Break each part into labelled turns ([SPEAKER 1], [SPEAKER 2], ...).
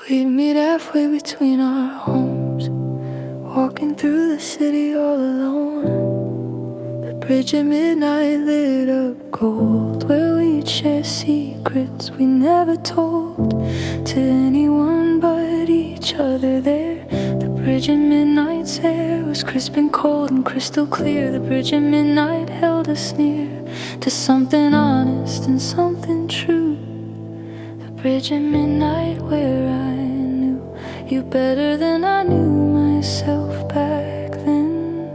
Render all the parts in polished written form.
[SPEAKER 1] We'd meet halfway between our homes, walking through the city all alone. The bridge at midnight lit up gold, where we'd share secrets we never told to anyone but each other there. The bridge at midnight's air was crisp and cold and crystal clear. The bridge at midnight held us near to something honest and something true. The bridge at midnight where I knew you better than I knew myself back then.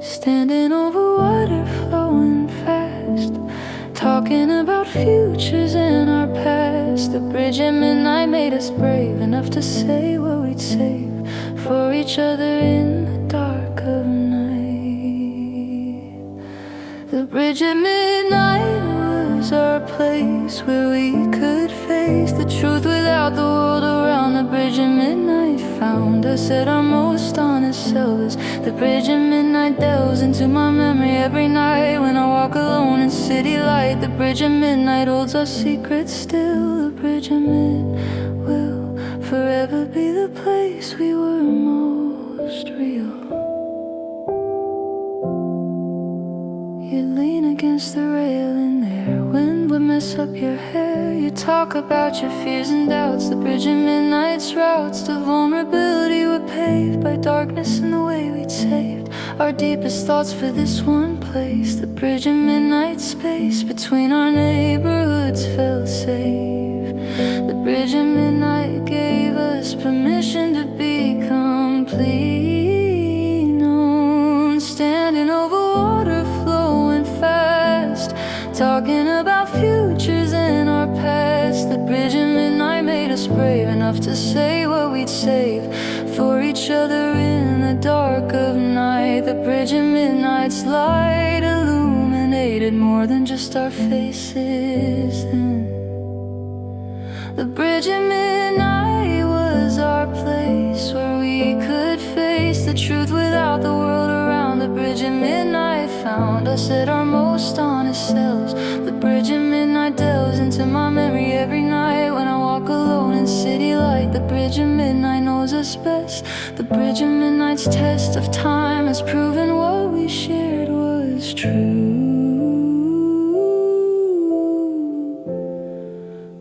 [SPEAKER 1] Standing over water flowing fast, talking about futures and our past. The bridge at midnight made us brave enough to say what we'd save for each other in the dark of night. The bridge at midnight was our place where we could face the truth without the world around. The bridge at midnight found us at our most honest selves. The bridge at midnight delves into my memory every night when I walk alone in city light. The bridge at midnight holds our secrets still. The bridge at midnight will forever be the place we were most real. You'd lean against the railing there, wind would mess up your hair. You talk about your fears and doubts. The bridge at midnight's routes to vulnerability were paved by darkness and the way we'd saved our deepest thoughts for this one place. The bridge at midnight space between our neighborhoods felt safe. The bridge at midnight gave us permission to be complete. Known, standing over water flowing fast, talking about futures and our past. The bridge at midnight made us brave enough to say what we'd save for each other in the dark of night. The bridge at midnight's light illuminated more than just our faces then. The bridge at midnight was our place where we could face the truth without the world around. The bridge at midnight found us at our most honest selves. The bridge at midnight delves into my memory every night when I walk alone in city light. The bridge at midnight knows us best. The bridge at midnight's test of time has proven what we shared was true.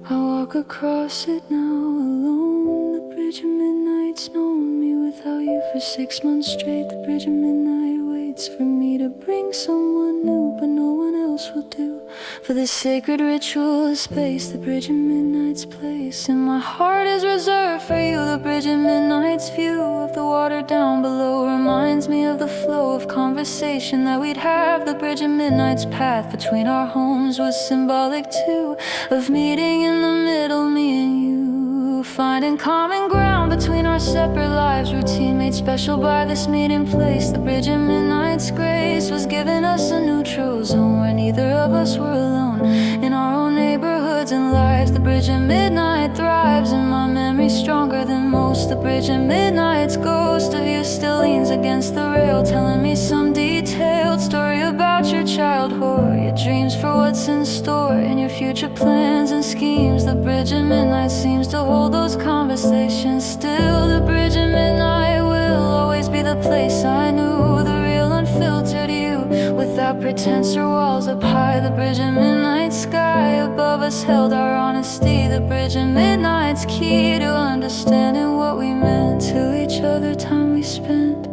[SPEAKER 1] I walk across it now alone. The bridge at midnight's known me without you for 6 months straight. The bridge at midnight waits for me to bring someone new, but no one else will do. For this sacred ritual of space, the bridge at midnight's place in my heart is reserved for you. The bridge at midnight's view of the water down below reminds me of the flow of conversation that we'd have. The bridge at midnight's path between our homes was symbolic too, of meeting in the middle, me and you, finding common ground between our separate lives. Routine made special by this meeting place. The bridge at midnight's grace was giving us a neutral zone where neither of us were alone in our own neighborhoods and lives. The bridge at midnight thrives in my memory stronger than most. The bridge at midnight's ghost of you still leans against the rail, telling me some detailed story about your childhood, your dreams for what's in store, and your future plans and schemes. The bridge at midnight seems to hold those conversations still. The bridge at midnight will always be the place I knew, the real unfiltered you, without pretense or walls up high. The bridge at midnight sky above us held our honesty. The bridge at midnight's key to understanding what we meant to each other. Time we spent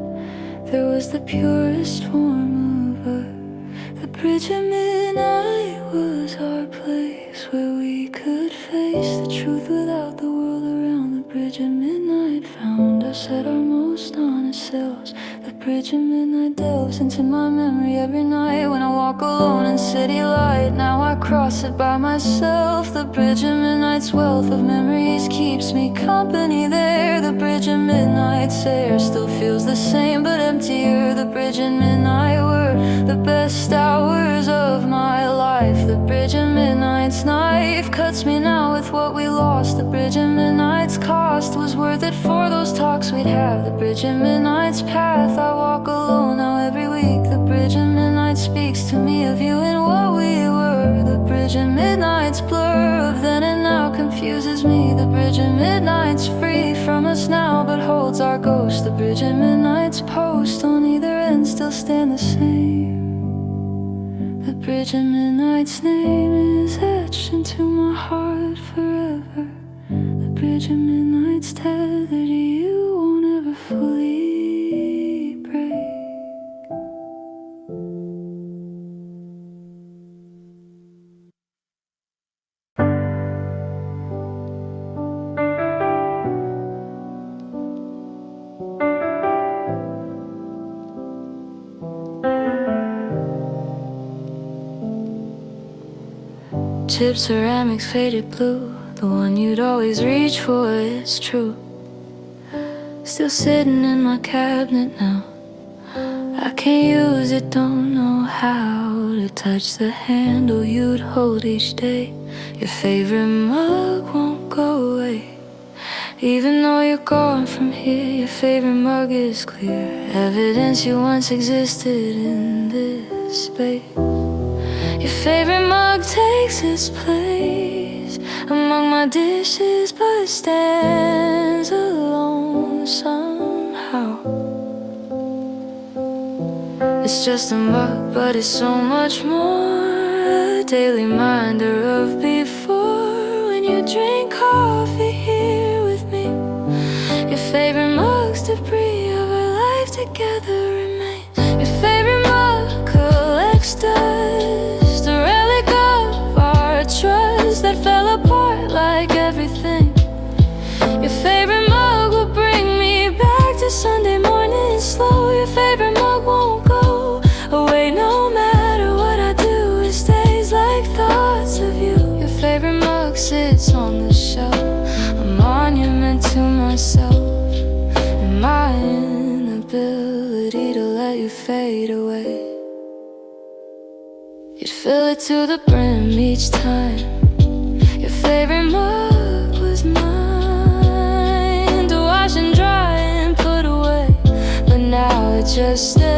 [SPEAKER 1] there was the purest form of us. The bridge at midnight was our place where we could face the truth without the world around. The bridge at midnight found us at our most honest selves. The bridge at midnight delves into my memory every night when I walk alone in city light. Now I cross it by myself. The bridge at midnight's wealth of memories keeps me company there. The bridge at midnight's air still feels the same but emptier. The bridge at midnight were the best hours of my life. The bridge at midnight's knife cuts me now with what we lost. The bridge at midnight's cost was worth it for those talks we'd have. The bridge at midnight's path I walk alone now every week. The bridge at midnight speaks to me of you and what we were. The The bridge at midnight's blur of then and now confuses me. The bridge at midnight's free from us now, but holds our ghost. The bridge at midnight's post on either end still stand the same. The bridge at midnight's name is etched into my heart forever. The bridge at midnight's tether to you won't ever fully break. Chip ceramics faded blue, the one you'd always reach for is true. Still sitting in my cabinet now. I can't use it, don't know how to touch the handle you'd hold each day. Your favorite mug won't go away. Even though you're gone from here, your favorite mug is clear. Evidence you once existed in this space. Your favorite mug takes its place among my dishes, but stands alone somehow. It's just a mug, but it's so much more. A daily reminder of before, when you drink coffee here with me. Your favorite mug's debris of our life together remains. Your favorite mug collects dust, a relic of our trust that fell apart like everything. Your favorite mug will bring me back to Sunday morning slow. Your favorite mug won't go away no matter what I do. It stays like thoughts of you. Your favorite mug sits on the shelf, a monument to myself and my inability to let you fade away. You'd fill it to the brim each time. Your favorite mug was mine to wash and dry and put away, but now it just stays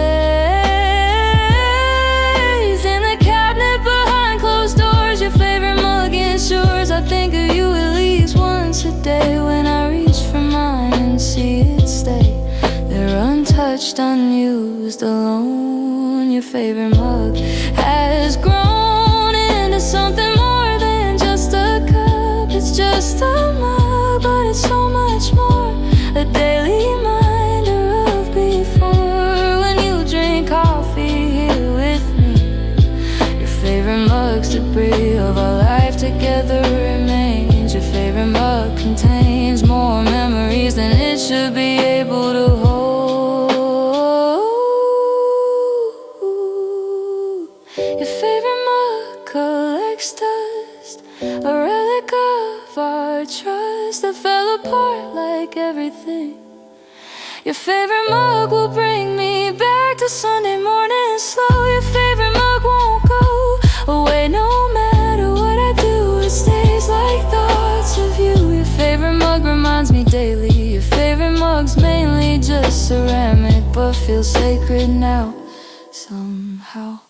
[SPEAKER 1] in the cabinet behind closed doors. Your favorite mug ensures I think of you at least once a day when I reach for mine and see it stay there untouched, unused, alone. Your favorite mug has grown into something more than just a cup. It's just a mug, but it's so much more. A daily reminder of before, when you drink coffee here with me. Your favorite mug's debris of our life together remains. Your favorite mug contains more memories than it should be able to hold. Your favorite mug collects dust, a relic of our trust that fell apart like everything. Your favorite mug will bring me back to Sunday morning slow. Your favorite mug won't go away no matter what I do. It stays like thoughts of you. Your favorite mug reminds me daily. Your favorite mug's mainly just ceramic, but feels sacred now somehow.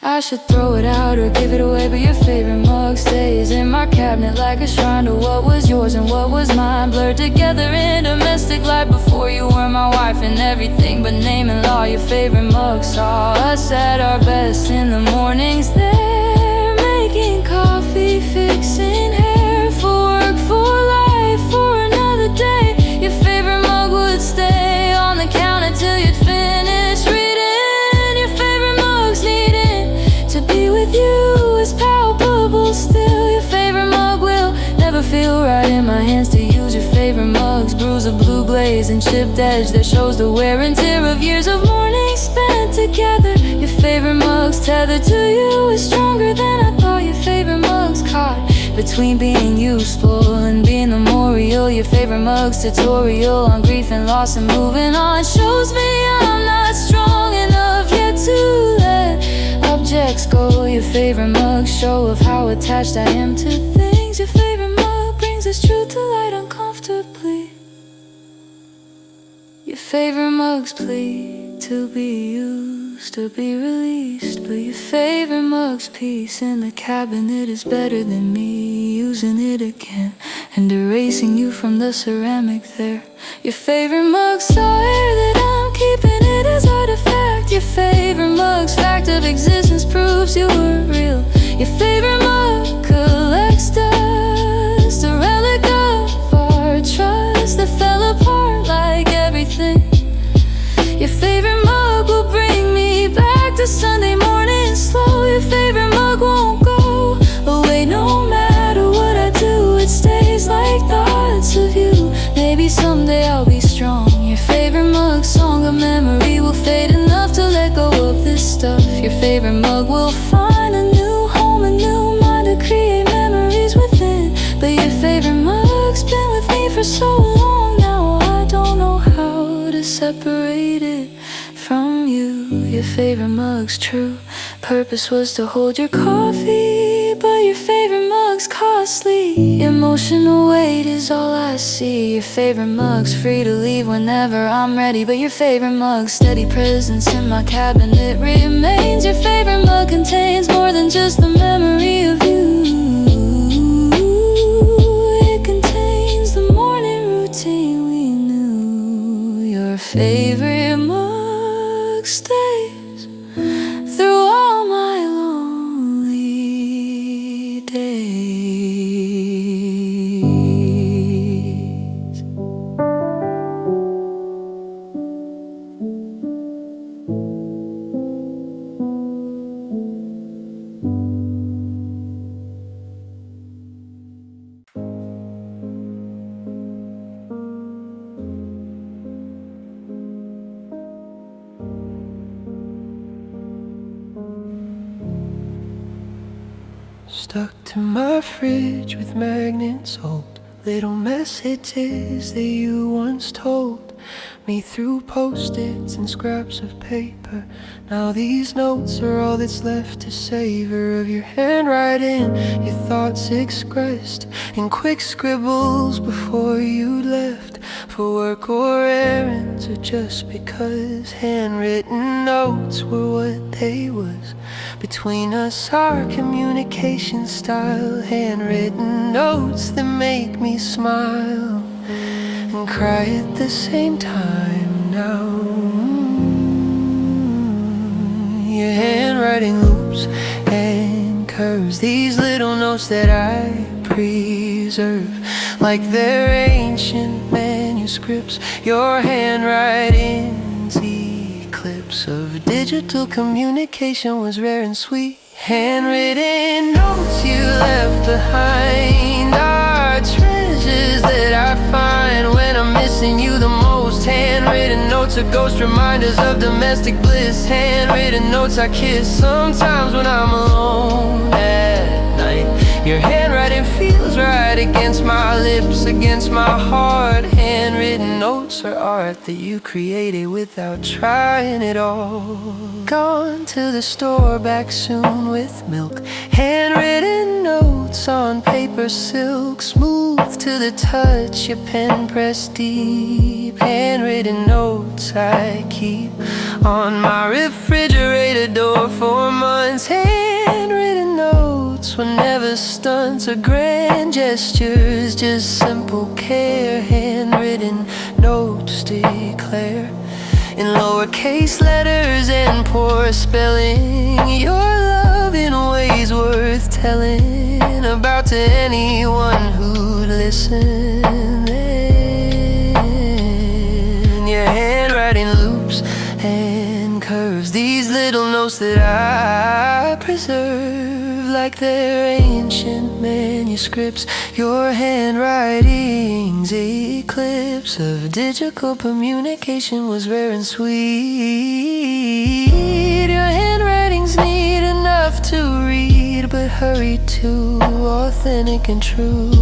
[SPEAKER 1] I should throw it out or give it away, but your favorite mug stays in my cabinet like a shrine to what was yours and what was mine, blurred together in domestic life before you were my wife and everything but name and law. Your favorite mug saw us at our best in the mornings there, making coffee, fixing hair, for work, for life, for another day. Your favorite mug would stay on the counter till you'd finish reading. Your favorite mug's needing to be with you is palpable still. Your favorite mug will never feel right in my hands to use. Your favorite mug's bruise of blue glaze and chipped edge that shows the wear and tear of years of mornings spent together. Your favorite mug's tethered to you is stronger than I thought. Your favorite mug's caught between being useful and being memorial. Your favorite mug's tutorial on grief and loss and moving on shows me I'm not strong enough yet to let objects go. Your favorite mug's show of how attached I am to things. Your favorite mug brings us truth to light uncomfortably. Your favorite mug's plea to be used supposed to be released, but your favorite mug's piece in the cabinet is better than me using it again and erasing you from the ceramic there. Your favorite mug's so rare that I'm keeping it as artifact. Your favorite mug's fact of existence proves you were real. Your favorite mug collects dust, a relic of our trust that fell apart like everything. Your favorite mug will bring me back to Sunday morning slow. Your favorite mug won't go away no matter what I do. It stays like thoughts of you. Maybe someday I'll be strong. Your favorite mug song of memory will fade enough to let go of this stuff. Your favorite mug will find a new home, a new mind to create memories within. But your favorite mug's been with me for so long now, I don't know how to separate it from you. Your favorite mug's true purpose was to hold your coffee, but your favorite mug's costly. Emotional weight is all I see. Your favorite mug's free to leave whenever I'm ready, but your favorite mug's steady presence in my cabinet remains. Your favorite mug contains more than just the memory of you. It contains the morning routine we knew. Your favorite mug stays through all my lonely days.
[SPEAKER 2] Stuck to my fridge with magnets, old little messages that you once told me through post-its and scraps of paper. Now these notes are all that's left to savor of your handwriting, your thoughts expressed in quick scribbles before you left for work or errands, or just because handwritten notes were what they was. Between us, our communication style, handwritten notes that make me smile and cry at the same time now. Your handwriting loops and curves, these little notes that I preserve like they're ancient manuscripts. Your handwriting's eclipse of digital communication was rare and sweet. Handwritten notes you left behind are treasures that I find when I'm missing you the most. Handwritten notes are ghost reminders of domestic bliss. Handwritten notes I kiss sometimes when I'm alone at night. Your handwriting feels right against my lips, against my heart. Handwritten notes are art that you created without trying at all. Gone to the store, back soon with milk. Handwritten notes on paper silk, smooth to the touch, your pen pressed deep. Handwritten notes I keep on my refrigerator door for months. Handwritten notes were never stunts or grand gestures, just simple care. Handwritten notes declare in lowercase letters and poor spelling your love in ways worth telling about to anyone who'd listen. Then your handwriting loops and curves, these little notes that I preserve like they're ancient manuscripts. Your handwriting's eclipse of digital communication was rare and sweet. Your handwriting's neat enough to read, but hurried too authentic and true.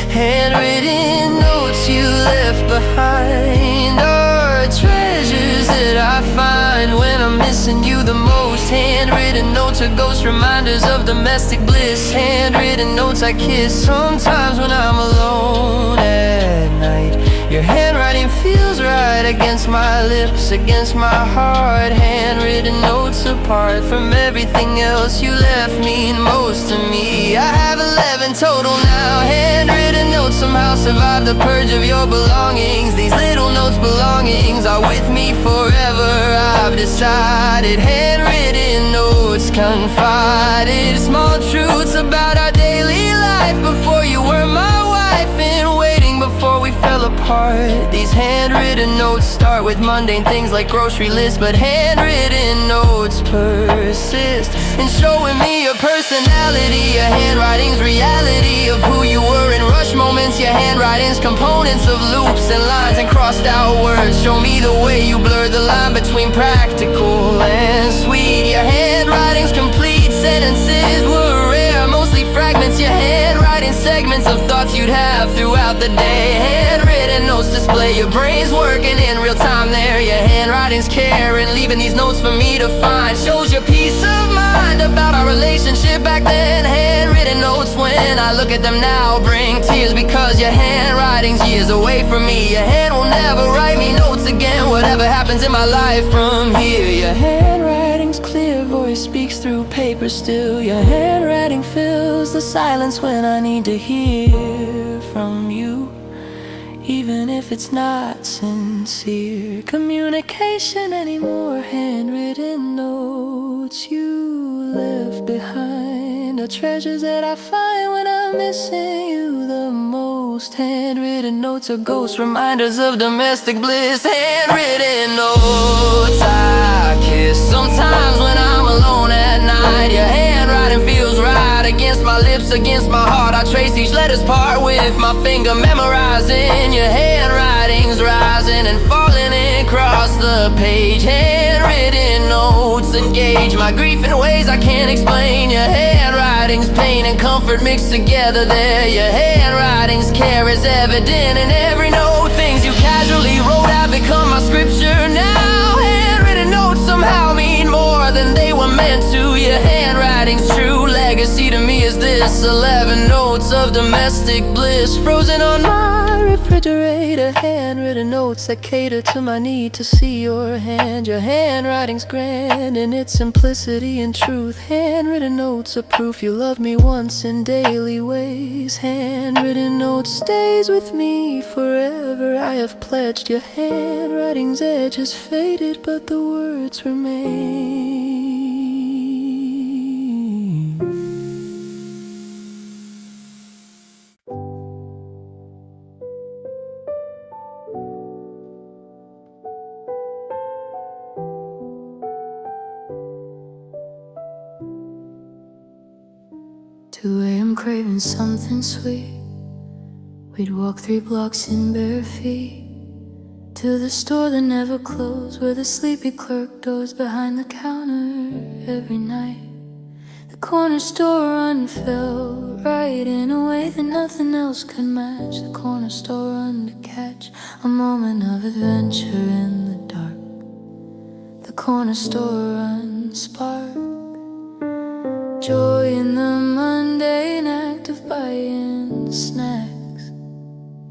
[SPEAKER 2] Handwritten notes you left behind are treasures that I find when I'm missing you the most. Handwritten notes are ghost reminders of domestic bliss. Handwritten notes I kiss sometimes when I'm alone at night. Your handwriting feels right against my lips, against my heart. Handwritten notes apart from everything else you left mean most to me. I have 11 total now. Handwritten notes somehow survive the purge of your belongings. These little notes belongings are with me forever. I've decided. Handwritten notes confided small truths about our daily life before you were my wife, and waiting before we fell apart. These handwritten notes start with mundane things like grocery lists, but handwritten notes persist in showing me your personality. Your handwriting's reality of who you were in rush moments. Your handwriting's components of loops and lines and crossed out words. Show me the way you blur the line between practical and sweet. Your handwriting's complete sentences were rare, mostly fragments. Your handwriting segments of thoughts you'd have throughout the day. Handwritten notes display your brain's working in real time there. Your handwriting's care and leaving these notes for me to find. Shows your peace of mind about our relationship back then. Handwritten notes, when I look at them now, bring tears because your handwriting's years away from me. Your hand will never write me notes again, whatever happens in my life from here. Your handwriting's clear, voice speaks through paper still. Your handwriting fills the silence when I need to hear from you, even if it's not sincere communication anymore. Handwritten notes you left behind are treasures that I find when I'm missing you the most. Handwritten notes are ghost reminders of domestic bliss. Handwritten notes I kiss sometimes when I'm alone at night. Your handwriting feels right against my lips, against my heart. I trace each letter's part with my finger, memorizing. Your handwriting's rising and falling across the page. Handwritten notes engage my grief in ways I can't explain. Your handwriting's pain and comfort mixed together there. Your handwriting's care is evident in every note. Things you casually wrote have become my scripture now. Handwritten notes somehow mean more than they were meant to. Your handwriting's true legacy to me is this: 11 notes of domestic bliss frozen on my refrigerator. Handwritten notes that cater to my need to see your hand. Your handwriting's grand in its simplicity and truth. Handwritten notes are proof you love me once in daily ways. Handwritten notes stays with me forever. I have pledged. Your handwriting's edge has faded, but the words remain. I'm craving something sweet. We'd walk 3 blocks in bare feet to the store that never closed, where the sleepy clerk dozed behind the counter every night. The corner store run felt right in a way that nothing else could match. The corner store run to catch a moment of adventure in the dark. The corner store run spark joy in the mundane act of buying snacks,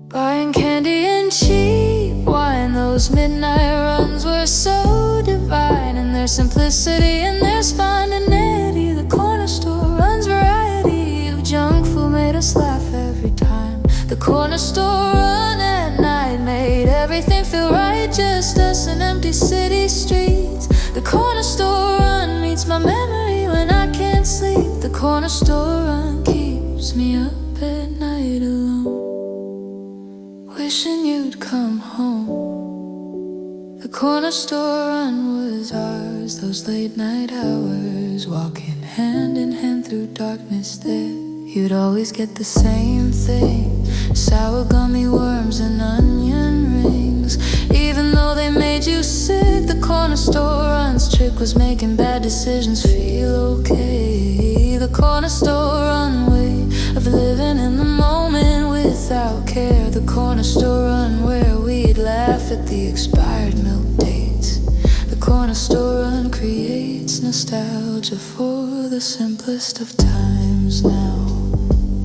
[SPEAKER 2] buying candy and cheap wine. Those midnight runs were so divine in their simplicity and their spontaneity. The corner store runs variety of junk food made us laugh every time. The corner store run at night made everything feel right, just us and empty city streets. The corner store run meets my memory when I can't sleep. The corner store run keeps me up at night alone, wishing you'd come home. The corner store run was ours, those late night hours, walking hand in hand through darkness there. You'd always get the same thing, sour gummy worms and onion rings. Even though they made you sick, the corner store run's trick was making bad decisions feel okay. The corner store run way of living in the moment without care. The corner store run where we'd laugh at the expired milk dates. The corner store run creates nostalgia for the simplest of times now.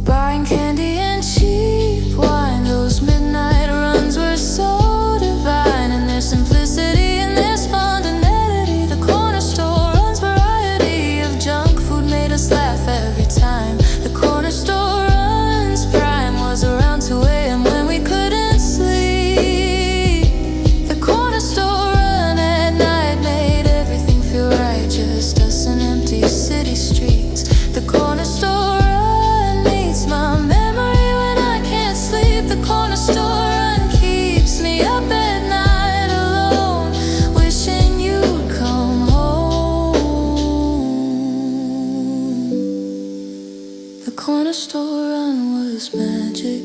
[SPEAKER 2] Buying candy and cheap wine, those midnight runs were
[SPEAKER 1] was magic.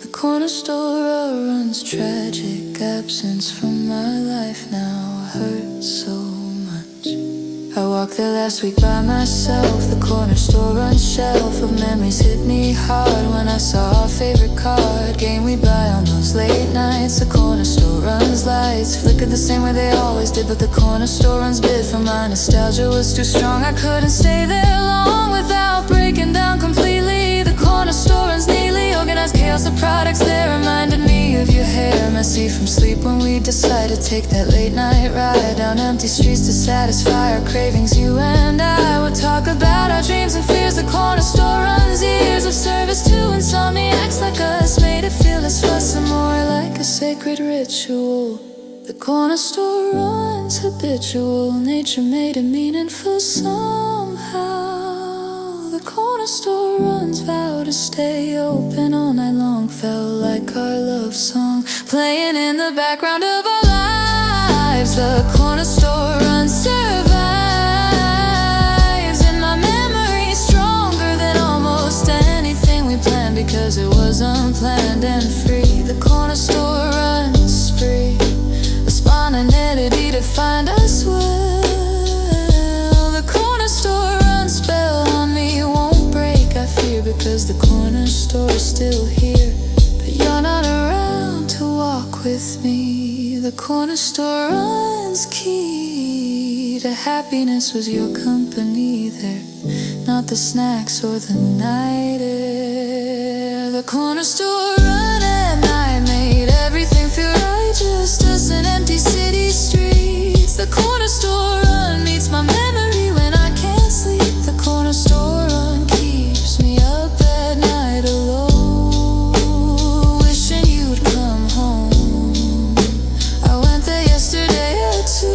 [SPEAKER 1] The corner store runs tragic. Absence from my life now hurts so much. I walked there last week by myself. The corner store runs shelf of memories hit me hard when I saw our favorite card game we'd buy on those late nights. The corner store runs lights flickered the same way they always did, but the corner store runs bid for my nostalgia was too strong. I couldn't stay there long without breaking down completely. The corner store runs neatly organized chaos of products there reminded me of your hair, messy from sleep when we decided to take that late night ride down empty streets to satisfy our cravings. You and I would talk about our dreams and fears. The corner store runs years of service to insomniacs like us, made it feel less fuss and more like a sacred ritual. The corner store runs habitual. Nature made it meaningful somehow. The corner store runs vow to stay open all night long. Felt like our love song playing in the background of our lives. The corner store runs survives in my memory, stronger than almost anything we planned, because it was unplanned and free. The corner store runs spree, a spontaneity to find us well. The corner store runs spell on me, won't break I fear, because the corner store is still here, but you're not around to walk with me. The corner store runs key to happiness was your company there, not the snacks or the night air. The corner store run at night made everything feel right, just us and empty city streets. The corner store run meets my memory when I can't sleep. The corner store run keeps me up at night alone, wishing you'd come home. I went there yesterday at 2.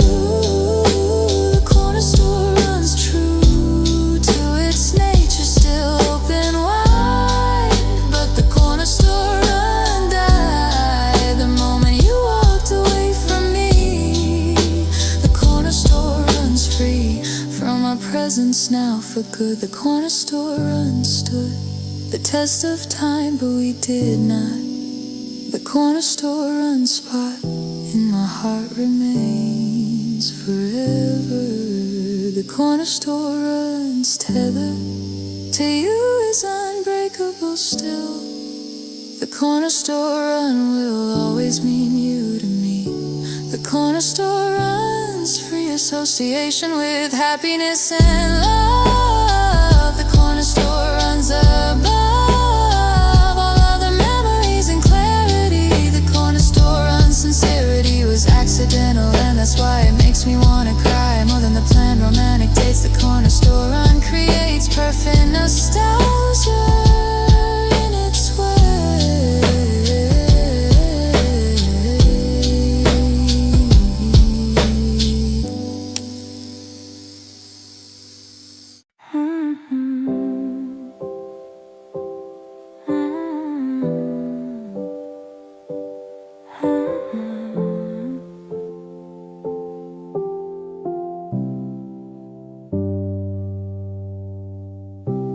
[SPEAKER 1] The corner store runs true to its nature, still open wide, but the corner store run died the moment you walked away from me. The corner store runs free from our presence now for good. The corner store run stood the test of time, but we did not. The corner store run spot in my heart remains forever. The corner store runs tether to you is unbreakable still. The corner store run will always mean you to me. The corner store runs free association with happiness and love. The corner store runs above all other memories and clarity. The corner store runs sincerity was accidental, and that's why it makes me wanna cry more than the planned romantic dates. The corner store run creates perfect nostalgia in its way.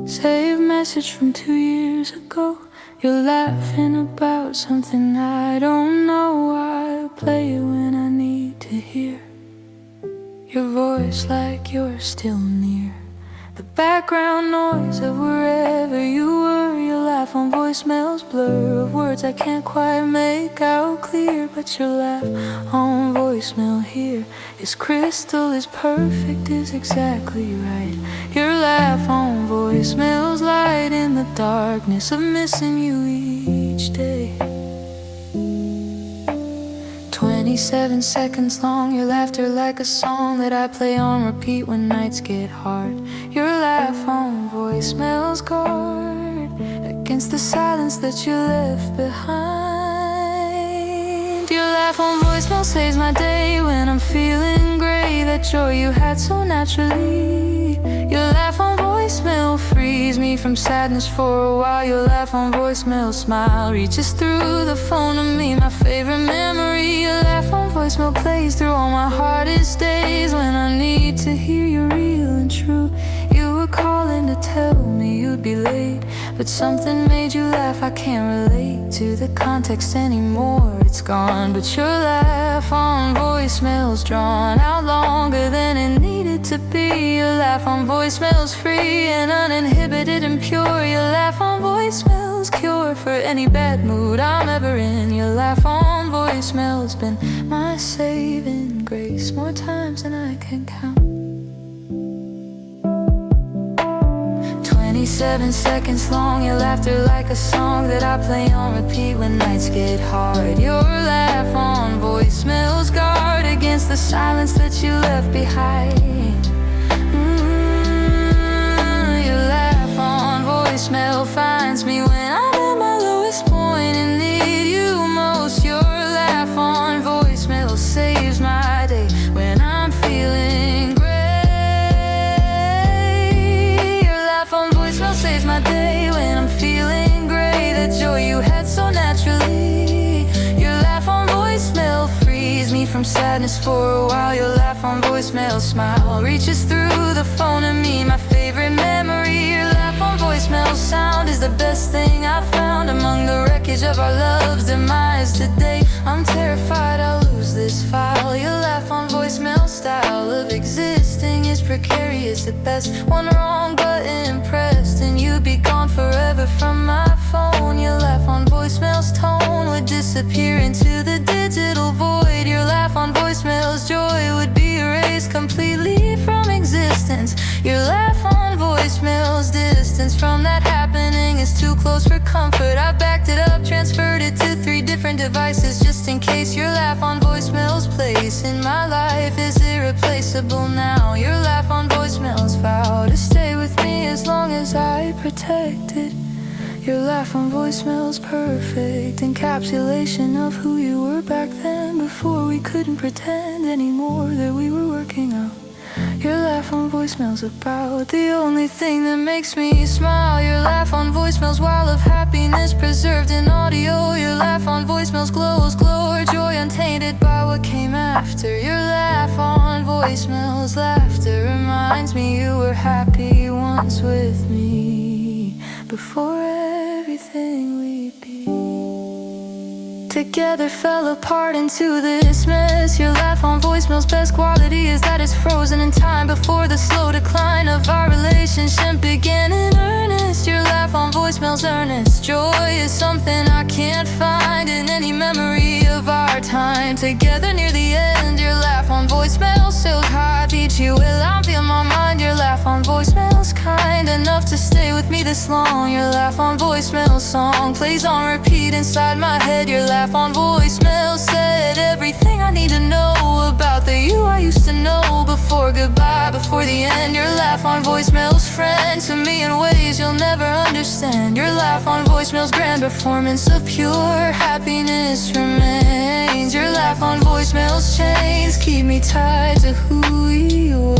[SPEAKER 1] Save message from 2 years ago. You're laughing about something I don't know. I'll play it when I need to hear your voice like you're still near. The background noise of wherever you were. Your laugh on voicemails, blur of words I can't quite make out clear. But your laugh on voicemail here is crystal, is perfect, is exactly right. Your laugh on voicemail's light in the darkness of missing you each day. 27 seconds long, your laughter like a song that I play on repeat when nights get hard. Your laugh on voicemail's guard against the silence that you left behind. Your laugh on voicemail saves my day when I'm feeling gray. That joy you had so naturally. Your laugh on voicemail frees me from sadness for a while. Your laugh on voicemail smile reaches through the phone to me, my favorite memory. Your laugh on voicemail plays through all my hardest days when I need to hear you real and true. You were calling trying to tell me you'd be late, but something made you laugh. I can't relate to the context anymore. It's gone, but your laugh on voicemail's drawn out longer than it needed to be. Your laugh on voicemail's free and uninhibited and pure. Your laugh on voicemail's cure for any bad mood I'm ever in. Your laugh on voicemail's been my saving grace more times than I can count. 27 seconds long, your laughter like a song that I play on repeat when nights get hard. Your laugh on voicemail's guard against the silence that you left behind. Your laugh on voicemail finds me when I'm at my lowest point and need you most. Your laugh on voicemail saves my day when I'm feeling great. Your laugh on voicemail saves my day when I'm feeling great. That joy you had so naturally. Your laugh on voicemail frees me from sadness for a while. Your laugh on voicemail smile reaches through the phone to me, my favorite memory. Your laugh on voicemail sound is the best thing I found among the wreckage of our love's demise today. I'm terrified I'll lose this file. Your laugh on voicemail style of existing is precarious at best. One wrong button pressed and you'd be gone forever from my phone. Your laugh on voicemail's tone would disappear into the digital void. Your laugh on voicemail's joy would be erased completely from existence. Your laugh on voicemail's distance from that happening is too close for comfort. I backed it up, transferred it to 3 different devices just in case. Your laugh on voicemail's place in my life is irreplaceable now. Your laugh on voicemail's vow to stay with me as long as I protect it. Your laugh on voicemail's perfect encapsulation of who you were back then, before we couldn't pretend anymore that we were working out. Your laugh on voicemail's about the only thing that makes me smile. Your laugh on voicemail's wall of happiness preserved in audio. Your laugh on voicemail's glow or joy untainted by what came after. Your laugh on voicemail's laughter reminds me you were happy once with me, before everything we'd be together fell apart into this mess. Your laugh on voicemail's best quality is that it's frozen in time before the slow decline of our relationship began in earnest. Your laugh on voicemail's earnest joy is something I can't find in any memory of our time together near the end. Your laugh on voicemail sails high, beat you will I feel my mind. Your laugh on voicemail's kind enough to stay with me this long. Your laugh on voicemail song plays on repeat inside my head. Your laugh on voicemail said everything I need to know about the you I used to know before goodbye, before the end. Your laugh on voicemail's friend to me in ways you'll never understand. Your laugh on voicemail's grand performance of pure happiness remains. Your laugh on voicemail's chains keep me tied to who you were.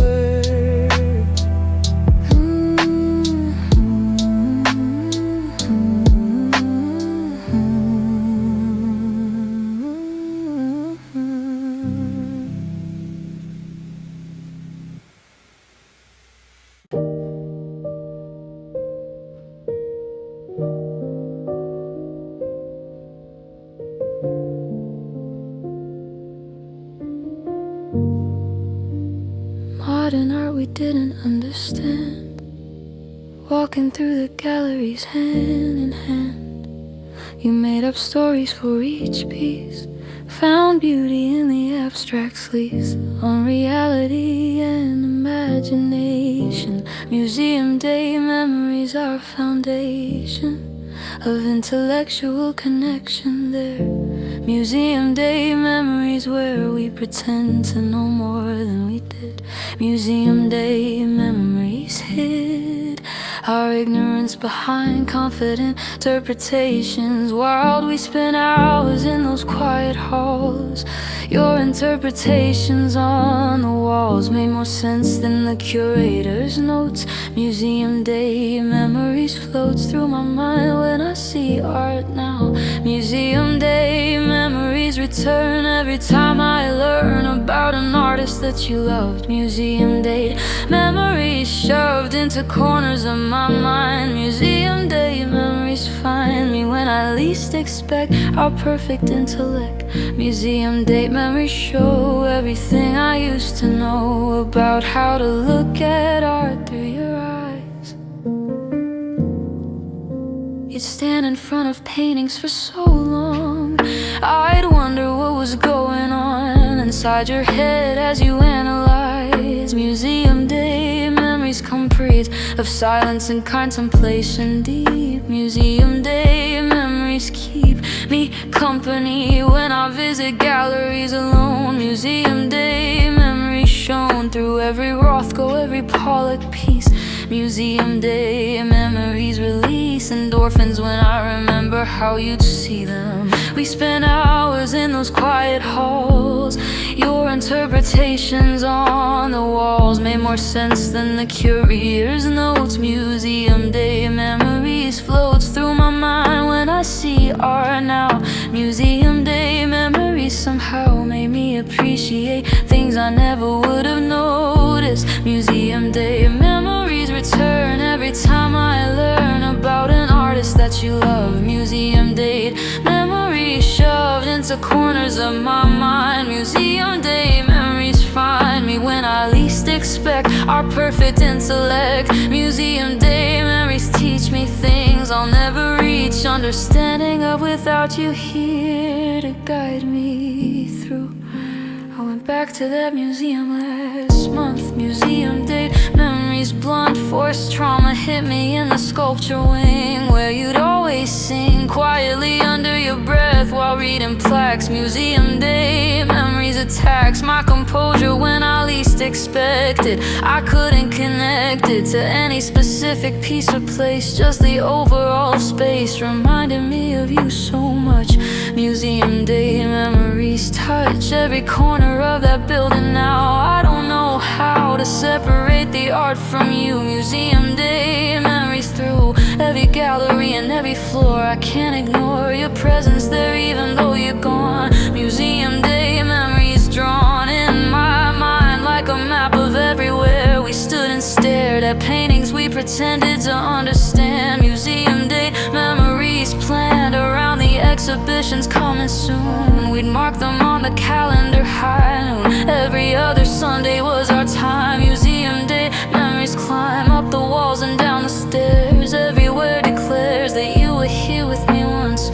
[SPEAKER 1] Modern art we didn't understand, walking through the galleries hand in hand. You made up stories for each piece, found beauty in the abstract sleeves, on reality and imagination. Museum day memories are foundation of intellectual connection there. Museum day memories where we pretend to know more than we did. Museum day memories hid our ignorance behind confident interpretations. Wild we spent hours in those quiet halls. Your interpretations on the walls made more sense than the curator's notes. Museum day memories floats through my mind when I see art now. Museum day memories return every time I learn about an artist that you loved. Museum date memories shoved into corners of my mind. Museum date memories find me when I least expect our perfect intellect. Museum date memories show everything I used to know about how to look at art through your eyes. You'd stand in front of paintings for so long, I'd wonder what was going on inside your head as you analyze. Museum day memories come breathe of silence and contemplation deep. Museum day memories keep me company when I visit galleries alone. Museum day memories shown through every Rothko, every Pollock piece. Museum day memories release endorphins when I remember how you'd see them. We spent hours in those quiet halls. Your interpretations on the walls made more sense than the curator's notes. Museum day memories floats through my mind when I see art now. Museum day memories somehow made me appreciate things I never would have noticed. Museum day memories return every time I learn about an artist that you love. Museum date memories shoved into corners of my mind. Museum day memories find me when I least expect our perfect intellect. Museum day memories teach me things I'll never reach understanding of without you here to guide me through. I went back to that museum last month. Museum date memories, blunt force trauma hit me in the sculpture wing where you'd always sing quietly under your breath while reading plaques. Museum day memories attacks my composure when I least expected. I couldn't connect it to any specific piece or place, just the overall space reminded me of you so much. Museum day memories touch every corner of that building now. I don't know how to separate the art from you. Museum day memories through every gallery and every floor. I can't ignore your presence there even though you're gone. Museum day memories drawn in my mind like a map of everywhere we stood and stared at paintings we pretended to understand. Museum day memories planned around the exhibitions coming soon. We'd mark them on the calendar high noon. Every other Sunday was our time. Museum day memories climb up the walls and down the stairs. Everywhere declares that you were here with me once.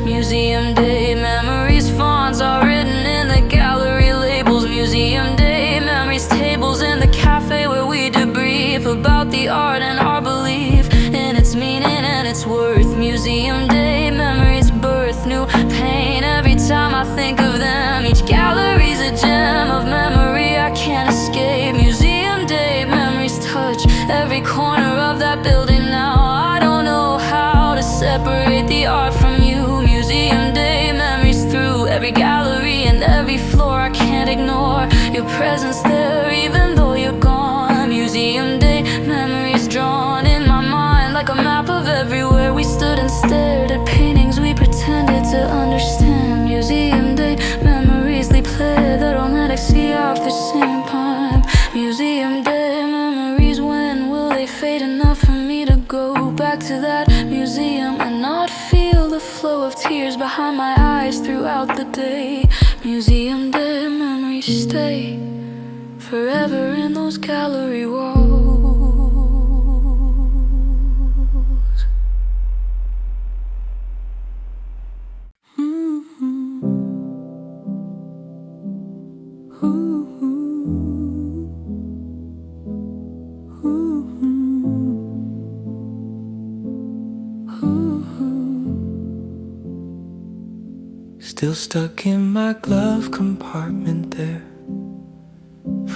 [SPEAKER 1] Museum day memories fonts are written in the gallery labels. Museum day memories tables in the cafe where we debrief about the art and our belief in its meaning and its worth. Museum day memories birth new pain every time I think of them. Each gallery's a gem of memory I can't escape. Museum day memories touch every corner of that building now. I don't know how to separate the art from you. Museum day memories through every gallery and every floor. I can't ignore your presence there even though you're gone. Museum day memories drawn in my mind like a map of everywhere we stood and stared at paintings we pretended to understand. Museum day memories they play that I'll never see off the same time. Museum day memories, when will they fade enough for me to go back to that museum and not feel the flow of tears behind my eyes throughout the day? Museum day memories stay forever in those gallery walls.
[SPEAKER 2] Still stuck in my glove compartment there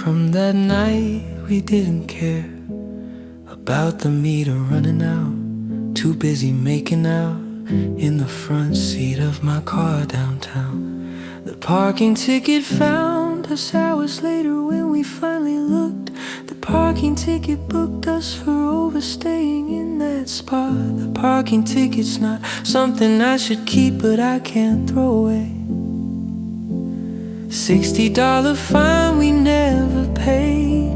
[SPEAKER 2] from that night we didn't care about the meter running out. Too busy making out in the front seat of my car downtown. The parking ticket found us hours later when we finally looked. The parking ticket booked us for overstaying in that spot. The parking ticket's not something I should keep, but I can't throw away. $60 fine we never paid,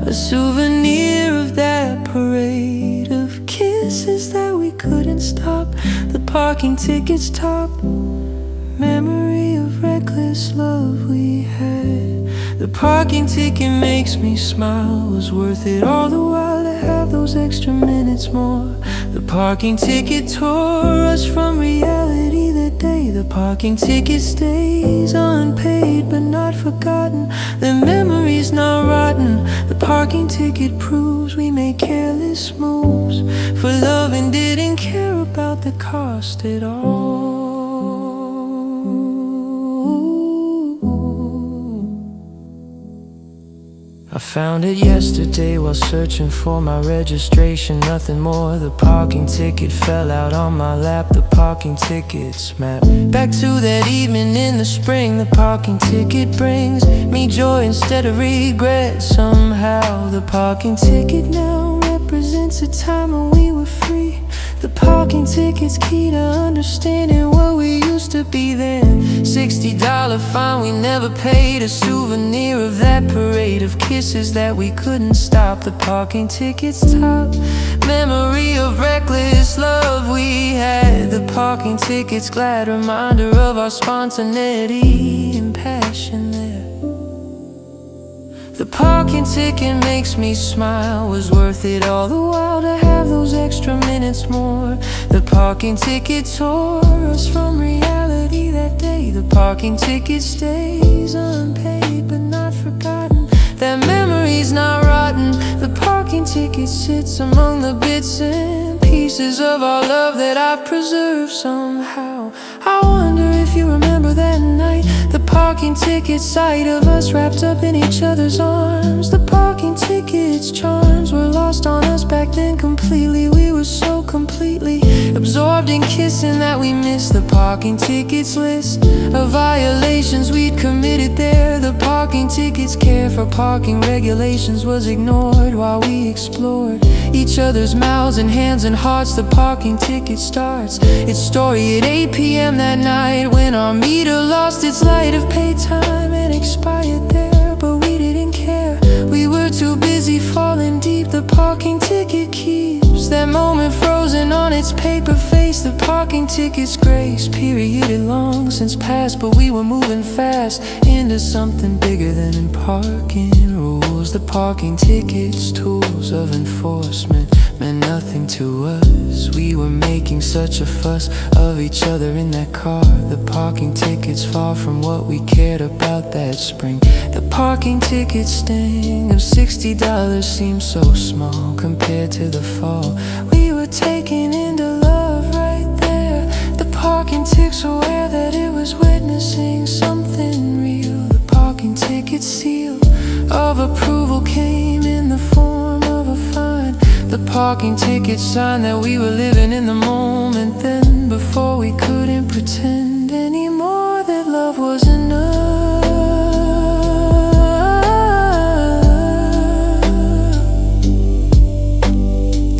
[SPEAKER 2] a souvenir of that parade of kisses that we couldn't stop, the parking tickets top, memory of reckless love we had. The parking ticket makes me smile, was worth it all the while to have those extra minutes more. The parking ticket tore us from reality that day. The parking ticket stays unpaid but not forgotten. The memory's not rotten. The parking ticket proves we made careless moves for love and didn't care about the cost at all. I found it yesterday while searching for my registration, nothing more. The parking ticket fell out on my lap, the parking ticket's map. Back to that evening in the spring, the parking ticket brings me joy instead of regret. Somehow the parking ticket now represents a time when we were free. The parking ticket's key to understanding what we used to be then. $60 fine we never paid, a souvenir of that parade of kisses that we couldn't stop. The parking ticket's top, memory of reckless love we had. The parking ticket's glad reminder of our spontaneity and passion there. The parking ticket makes me smile, was worth it all the while to have those extra minutes more. The parking ticket tore us from reality that day. The parking ticket stays unpaid but not forgotten. That memory's not rotten. The parking ticket sits among the bits and pieces of our love that I've preserved somehow. I wonder if you remember that night, the parking ticket sight of us wrapped up in each other's arms. The parking ticket's charms were lost on us back then completely. We were so completely absorbed in kissing that we missed the parking ticket's list of violations we'd committed there. The parking ticket's care for parking regulations was ignored while we explored each other's mouths and hands and hearts. The parking ticket starts its story at 8 p.m. that night when our meter lost its light of pay time and expired there. But we didn't care, we were too busy falling deep. The parking ticket keeps that moment frozen on its paper face. The parking ticket's grace period had long since passed, but we were moving fast into something bigger than in parking rules. The parking ticket's tools of enforcement meant nothing to us. We were making such a fuss of each other in that car. The parking ticket's far from what we cared about that spring. The parking ticket sting of $60 seemed so small compared to the fall we were taking into love right there. The parking ticket's aware that it was witnessing something real. The parking ticket seal of approval came in the form of a fine. The parking ticket sign that we were living in the moment then, before we couldn't pretend anymore that love was enough.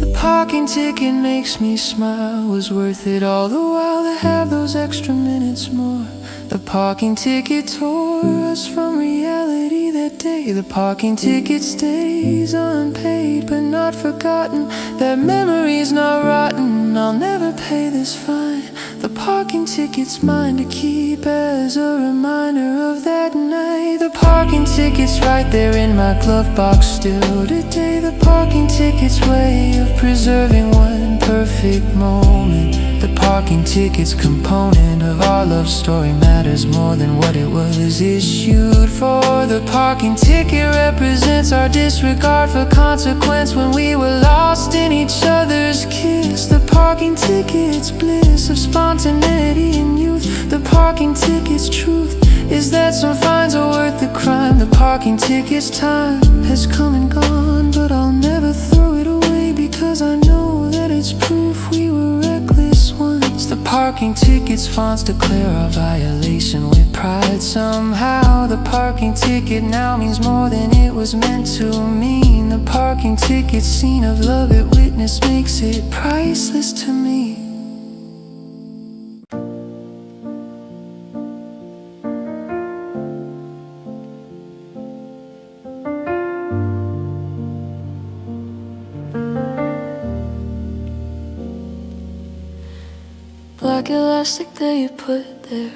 [SPEAKER 2] The parking ticket makes me smile, was worth it all the while to have those extra minutes more. The parking ticket tore us from reality that day. The parking ticket stays unpaid but not forgotten. That memory's not rotten, I'll never pay this fine. The parking ticket's mine to keep as a reminder of that night. The parking ticket's right there in my glove box still today. The parking ticket's way of preserving one perfect moment. The parking ticket's component of our love story matters more than what it was issued for. The parking ticket represents our disregard for consequence when we were lost in each other's kiss. The parking ticket's bliss of spontaneity and youth. The parking ticket's truth is that some fines are worth the crime. The parking ticket's time has come and gone, but I'll never throw it away because I know that it's proof we were reckless once. The parking ticket's fonts declare our violation with pride. Somehow the parking ticket now means more than it was meant to mean. The parking ticket scene of love it witnessed makes it priceless to me.
[SPEAKER 1] black elastic that you put there.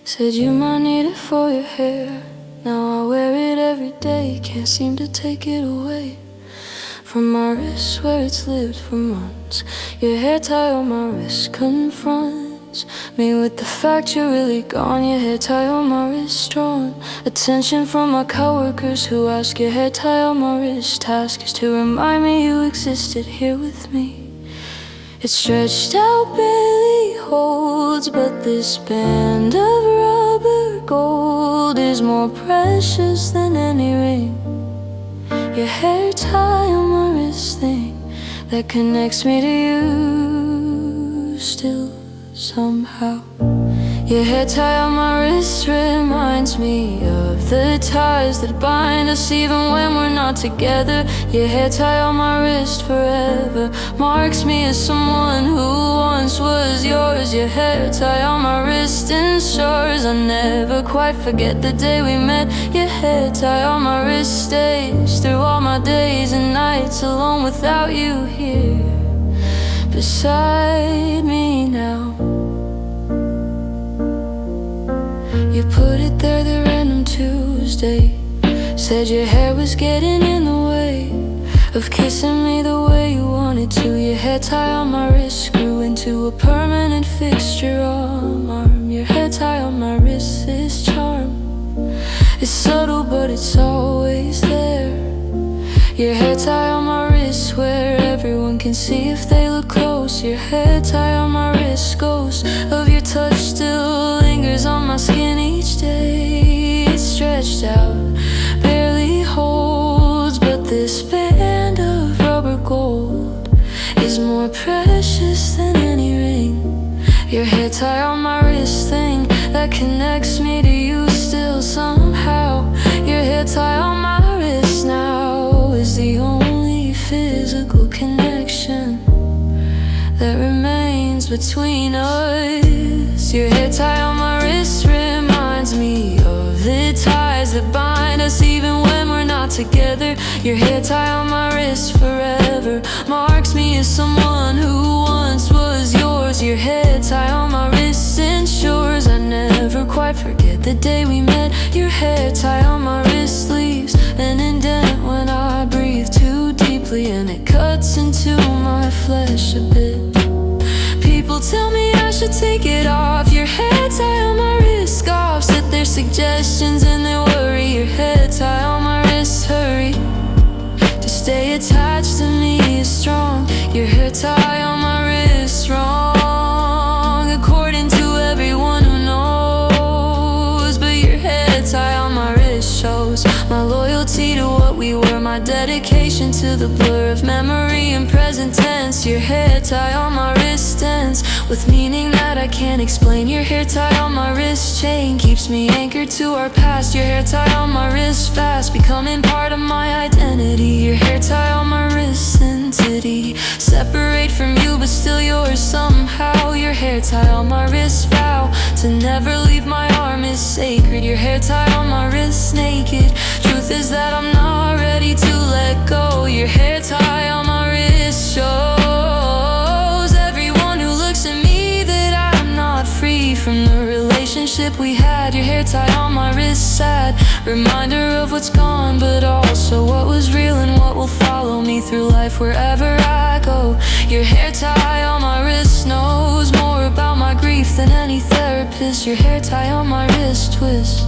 [SPEAKER 1] Said you might need it for your hair. Now I wear it every day, can't seem to take it away from my wrist where it's lived for months. Your hair tie on my wrist confronts me with the fact you're really gone. Your hair tie on my wrist drawn attention from my coworkers who ask. Your hair tie on my wrist task is to remind me you existed here with me. It's stretched out, barely holds, but this band of rubber gold is more precious than any ring. Your hair tie on my wrist thing that connects me to you still somehow. Your hair tie on my wrist reminds me of the ties that bind us even when we're not together. Your hair tie on my wrist forever marks me as someone who once was yours. Your hair tie on my wrist ensures I never quite forget the day we met. Your hair tie on my wrist stays through all my days and nights alone without you here beside me now. You put it there the random Tuesday. Said your hair was getting in the way of kissing me the way you wanted to. Your hair tie on my wrist grew into a permanent fixture on my arm. Your hair tie on my wrist is charm. It's subtle but it's always there. Your hair tie on my wrist where everyone can see if they look close. Your hair tie on my wrist, ghost of your touch still lingers on my skin each day. It's stretched out, barely holds, but this band of rubber gold is more precious than any ring. Your hair tie on my wrist thing that connects me to you still somehow. Your hair tie on my wrist now is the only physical connection that remains between us. Your hair tie on my wrist reminds me of the ties that bind us even when we're not together. Your hair tie on my wrist forever marks me as someone who once was yours. Your hair tie on my wrist ensures I never quite forget the day we met. Your hair tie on my wrist leaves an indent when I breathe too deeply, and it cuts into my flesh a bit. People tell me I should take it off. Your hair tie on my wrist scoffs at their suggestions and their worry. Your hair tie on my wrist hurry to stay attached to me is strong. Your hair tie on my wrist wrong according to everyone who knows, but your hair tie on my wrist shows my loyalty to what we were, my dedication to the blur of memory and present tense. Your hair tie on my wrist stands with meaning that I can't explain. Your hair tie on my wrist chain keeps me anchored to our past. Your hair tie on my wrist fast, becoming part of my identity. Your hair tie on my wrist entity, separate from you but still yours somehow. Your hair tie on my wrist vow to never leave my arm is sacred. Your hair tie on my wrist naked, truth is that I'm not ready to let go. Your hair tie on my wrist shows everyone who looks at me that I'm not free from the relationship we had. Your hair tie on my wrist sad, reminder of what's gone but also what was real and what will follow me through life wherever I go. Your hair tie on my wrist knows more about my grief than any therapist. Your hair tie on my wrist twist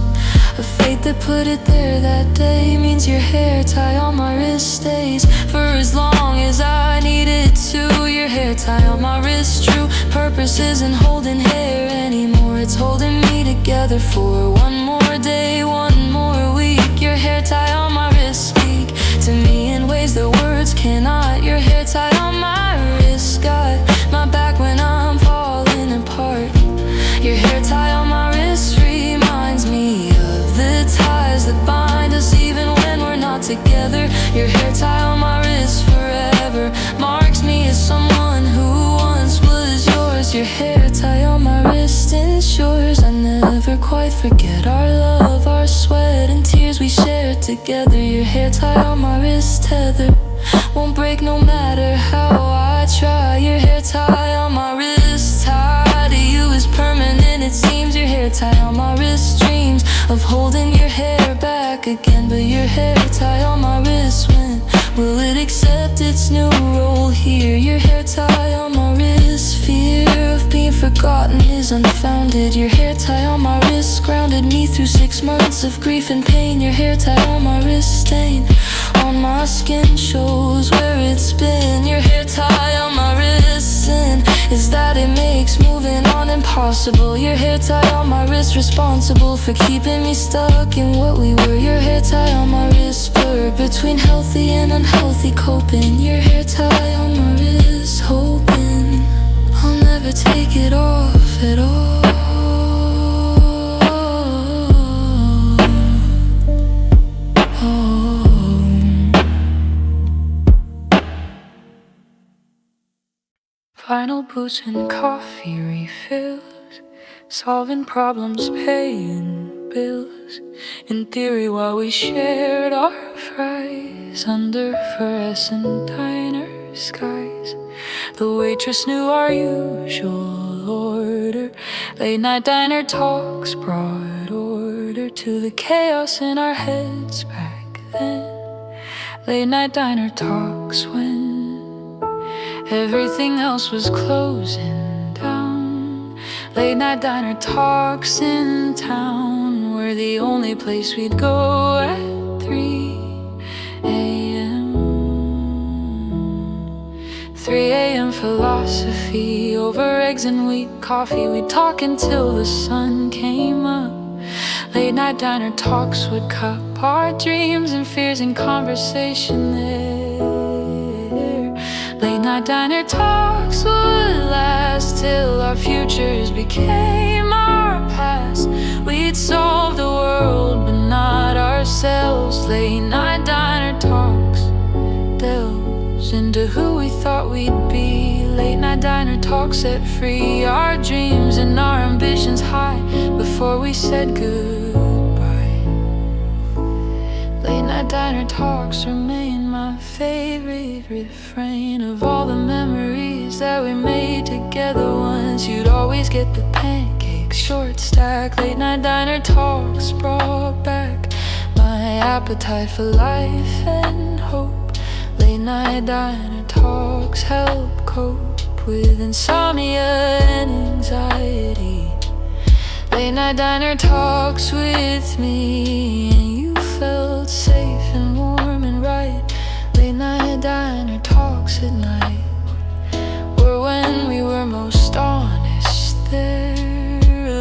[SPEAKER 1] a fate that put it there that day means your hair tie on my wrist stays for as long as I need it to. Your hair tie on my wrist true purpose isn't holding hair anymore, it's holding me together for one more day, one more week. Your hair tie on my wrist speak to me in ways that words cannot. Your hair tie on my wrist got my back when I'm falling apart. Your hair tie on my wrist reminds me of the ties that bind us even when we're not together. Your hair tie on my wrist forever marks me as someone who once was yours. Your hair tie on my wrist ensures I never quite forget our love, our sweat and tears we shared together. Your hair tie on my wrist tether won't break no matter how I try. Your hair tie on my wrist tie of holding your hair back again. But your hair tie on my wrist, when will it accept its new role here? Your hair tie on my wrist, fear of being forgotten is unfounded. Your hair tie on my wrist grounded me through 6 months of grief and pain. Your hair tie on my wrist, stain on my skin shows where it's been. Your hair tie on my wrist, sin is that it makes moving on impossible. Your hair tie on my wrist, responsible for keeping me stuck in what we were. Your hair tie on my wrist, blur between healthy and unhealthy coping. Your hair tie on my wrist, hoping I'll never take it off at all. Final boots and coffee refills, solving problems, paying bills. In theory, while we shared our fries under fluorescent diner skies, the waitress knew our usual order. Late night diner talks brought order to the chaos in our heads back then. Late night diner talks when everything else was closing down. Late night diner talks in town were the only place we'd go at 3 a.m. 3 a.m. philosophy over eggs and wheat coffee. We'd talk until the sun came up. Late night diner talks would cup our dreams and fears in conversation there. Late night diner talks would last till our futures became our past. We'd solve the world but not ourselves. Late night diner talks delves into who we thought we'd be. Late night diner talks set free our dreams and our ambitions high before we said goodbye. Late night diner talks remain my favorite refrain of all the memories that we made together once. You'd always get the pancakes short stack. Late night diner talks brought back my appetite for life and hope. Late night diner talks help cope with insomnia and anxiety. Late night diner talks with me and you felt safe and warm and right. Late night diner talks at night were when we were most honest there.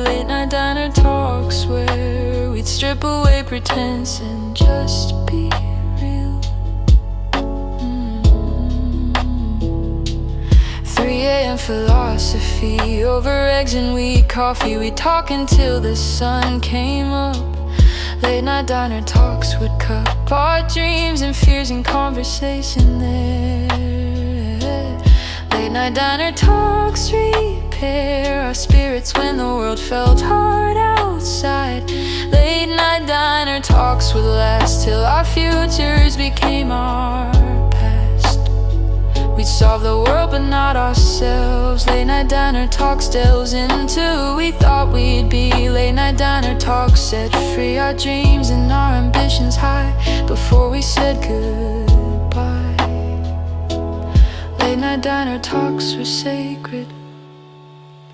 [SPEAKER 1] Late night diner talks where we'd strip away pretense and just be real. 3 a.m. philosophy over eggs and wheat coffee. We'd talk until the sun came up. Late night diner talks would cup our dreams and fears in conversation there. Late night diner talks repair our spirits when the world felt hard outside. Late night diner talks would last till our futures became our past. We'd solve the world but not ourselves. Late night diner talks delves into who we thought we'd be. Late night diner talks set free our dreams and our ambitions high before we said goodbye. Late night diner talks were sacred.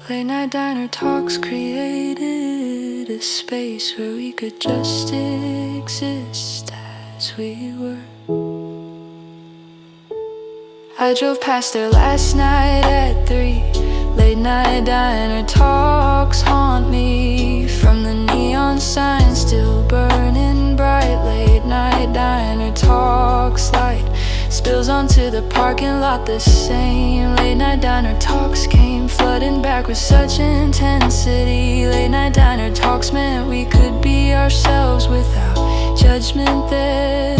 [SPEAKER 1] Late night diner talks created a space where we could just exist as we were. I drove past there last night at 3. Late night diner talks haunt me from the neon sign still burning bright. Late night diner talks light spills onto the parking lot the same. Late night diner talks came flooding back with such intensity. Late night diner talks meant we could be ourselves without judgment there.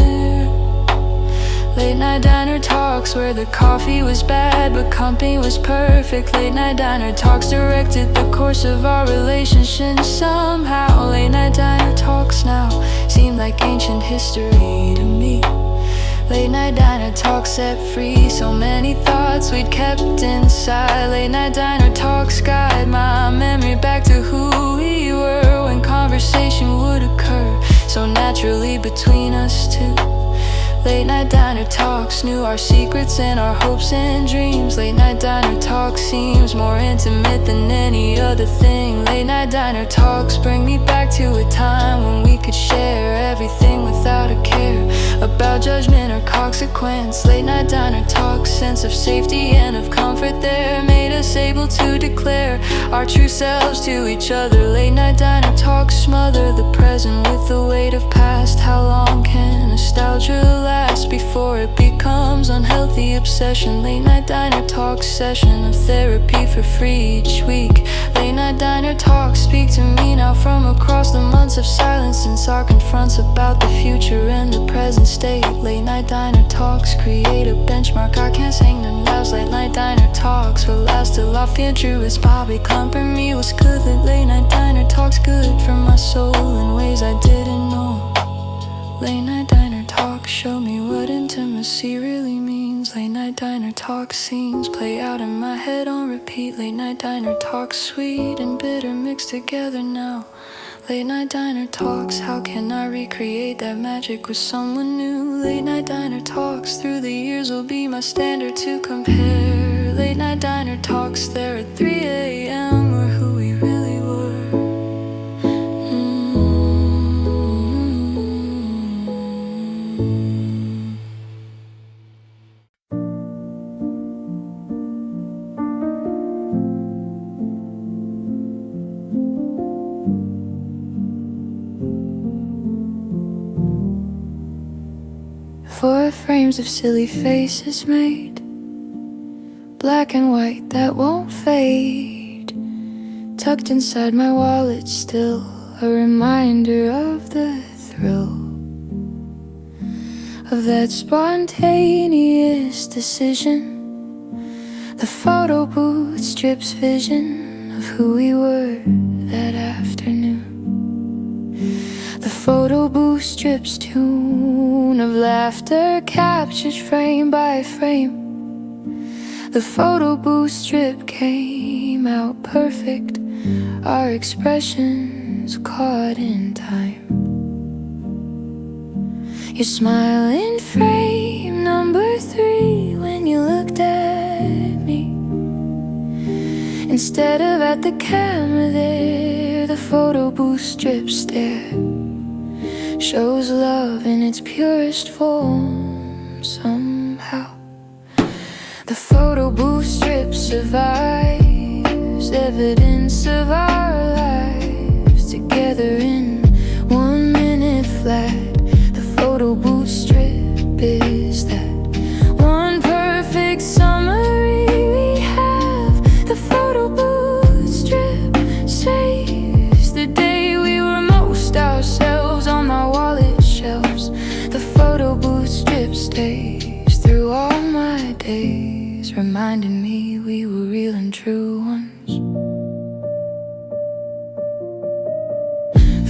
[SPEAKER 1] Late night diner talks where the coffee was bad but company was perfect. Late night diner talks directed the course of our relationship somehow. Late night diner talks now seem like ancient history to me. Late night diner talks set free so many thoughts we'd kept inside. Late night diner talks guide my memory back to who we were when conversation would so naturally between us two. Late night diner talks, knew our secrets and our hopes and dreams. Late night diner talk seems more intimate than any other thing. Late night diner talks bring me back to a time when we could share everything without a care about judgment or consequence. Late night diner talks, sense of safety and of comfort there made us able to declare our true selves to each other. Late night diner talks smother the present with the weight of past. How long can nostalgia last before it becomes unhealthy obsession? Late night diner talks, session of therapy for free each week. Late night diner talks speak to me now from across the months of silence since our confronts about the future and the present state. Late night diner talks create a benchmark, I can't sing them loud. Late night diner talks will last till I feel true as Bobby Company was good. That late night diner talks good for my soul in ways I didn't know. Late night diner talks show me what intimacy really means. Late night diner talk scenes play out in my head on repeat. Late night diner talks, sweet and bitter mixed together now. Late night diner talks, how can I recreate that magic with someone new? Late night diner talks, through the years will be my standard to compare. Late night diner talks, there at 3 a.m. we're who we really were. Four frames of silly faces made, black and white that won't fade, tucked inside my wallet still, a reminder of the thrill of that spontaneous decision. The photo booth strips vision of who we were that afternoon. The photo booth strips tune of laughter captured frame by frame. The photo booth strip came out perfect, our expressions caught in time. Your smile in frame number 3 when you looked at me. Instead of at the camera there, the photo booth strip stare shows love in its purest form somehow. The photo booth strip survives evidence of our lives together in 1 minute flat. The photo booth strip is that one perfect summary we have. The photo booth strip saves the day we were most ourselves on my wallet shelves. The photo booth strip stays through all my days, reminding me we were real and true once.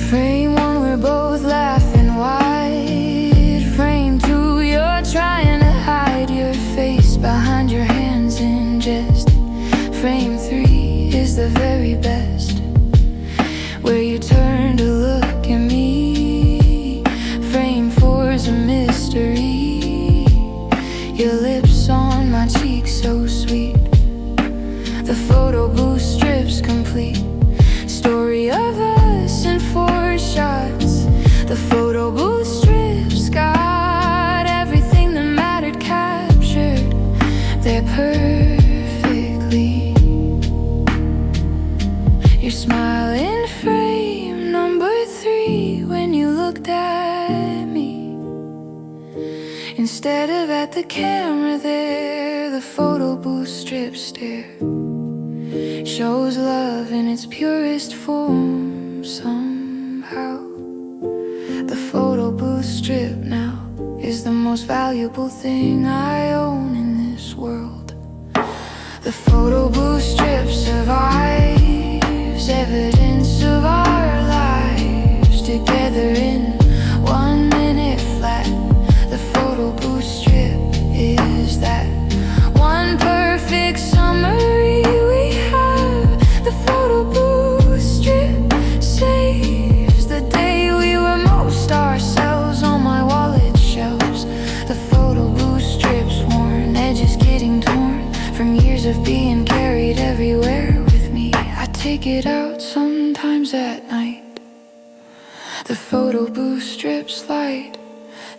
[SPEAKER 1] Frame 1, we're both laughing wide. Frame 2, you're trying to hide your face behind your hands in jest. Frame 3 is the very best, where you turn to look at me. Frame 4 is a mystery, your lips on my cheek so sweet. The photo booth strips complete, story of us in 4 shots. The photo booth strips got everything that mattered captured there perfectly. Your smile in frame number 3 when you looked at me. Instead of at the camera there, the photo booth strip stare shows love in its purest form somehow. The photo booth strip now is the most valuable thing I own in this world. The photo booth strip survives evidence of our lives together in 1 minute flat. The photo booth strip is that one perfect summary we have. The photo booth strip saves the day we were most ourselves it out sometimes at night. The photo booth strip's light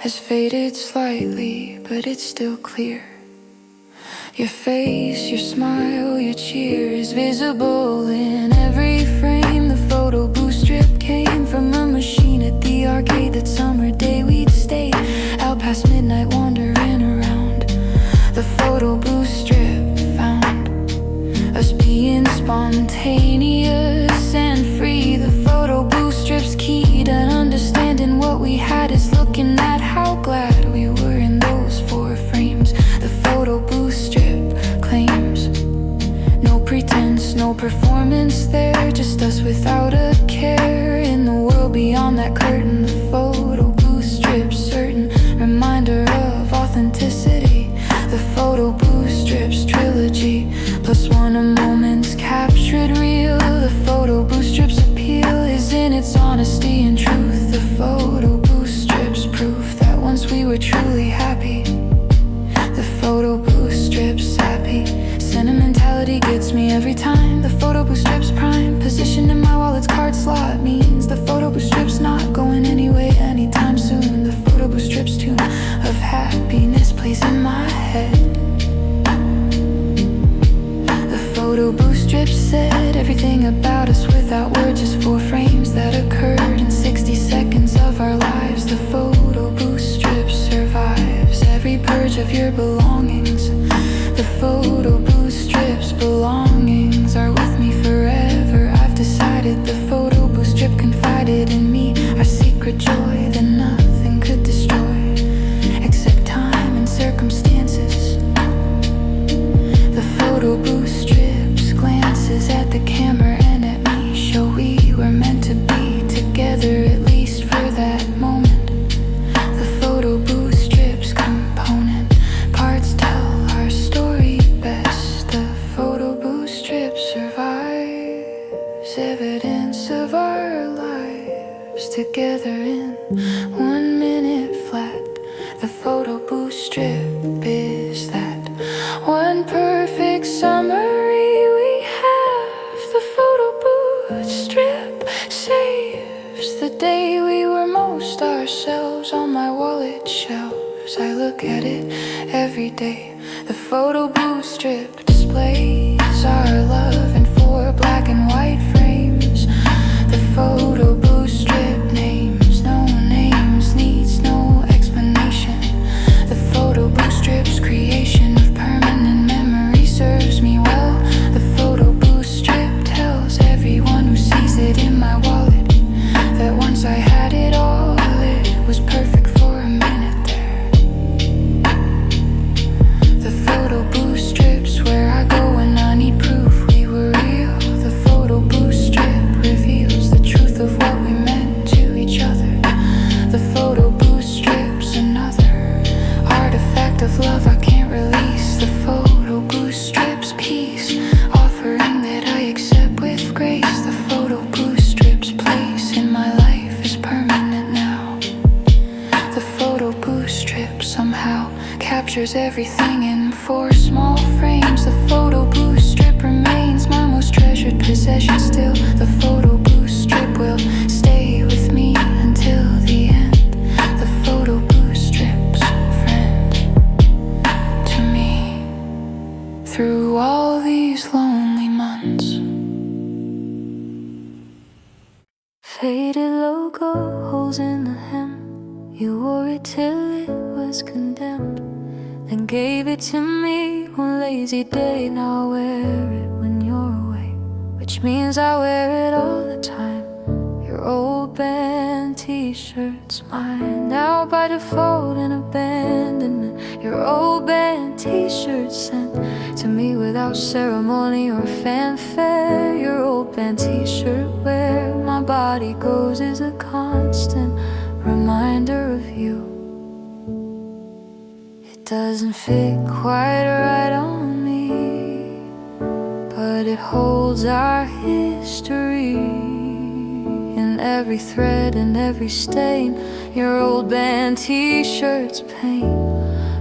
[SPEAKER 1] has faded slightly, but it's still clear. Your face, your smile, your cheer is visible in every frame. The photo booth strip came from a machine at the arcade. That summer day we'd stayed out past midnight wandering around. The photo booth strip found us being spontaneous and free. The photo booth strip's key to understanding what we had is looking at how glad we were in those 4 frames. The photo booth strip claims no pretense, no performance there, just us without a care in the world beyond that curtain. The photo booth strip, certain reminder of authenticity. The photo booth strip's trilogy, +1 of moments captured real. The photo booth strip's appeal is in its honesty and truth. The photo booth strip's proof that once we were truly happy. The photo booth strip's sappy sentimentality gets me every time. The photo booth strip's prime position in my wallet's card slot means the photo booth strip's not going anyway anytime soon. The photo booth strip's tune of happiness plays in my head. The photo booth strip said everything about us without words, just 4 frames that occurred in 60 seconds of our lives. The photo booth strip survives every purge of your belongings. The photo booth strip's belongings are with me forever. I've decided the photo booth strip confided in me our secret joy that nothing could destroy except time and circumstances. The photo booth strip's glances at the camera and at me show we were meant to be together, at least for that moment. The photo booth strip's component parts tell our story best. The photo booth strip survives evidence of our lives together in 1 minute flat. The photo booth strip is that one perfect summary we have. The photo booth strip saves the day we were most ourselves. On my wallet shelves I look at it every day. The photo booth strip displays our love in 4 black and white frames. The photo booth strip names no names, needs no explanation. The photo booth strip's creation of permanent memory serves me well. The photo booth strip tells everyone who sees it in my wallet that once I had it all, it was perfect for a minute there. The photo booth strip's where I go when I need proof we were real. The photo booth strip reveals the truth of what we meant to each other. The photo booth strip's another artifact of love I can't release. The photo booth strip's peace, offering that I accept with grace. The photo booth strip's place in my life is permanent now. The photo booth strip somehow captures everything in 4 small frames. The photo booth strip remains my most treasured possession still. The photo booth strip will stay with me until the end. The photo booth strip's friend to me through all these lonely months. Faded logo, holes in the hem. You wore it till it was condemned, then gave it to me one lazy day. Now I wear it when you're away, which means I wear it all the time. Your old band t-shirt's mine now by default and abandonment. Your old band t-shirt sent to me without ceremony or fanfare. Your old band t-shirt where my body goes is a constant reminder of you. It doesn't fit quite right on me, but it holds our history in every thread and every stain. Your old band t-shirt's pain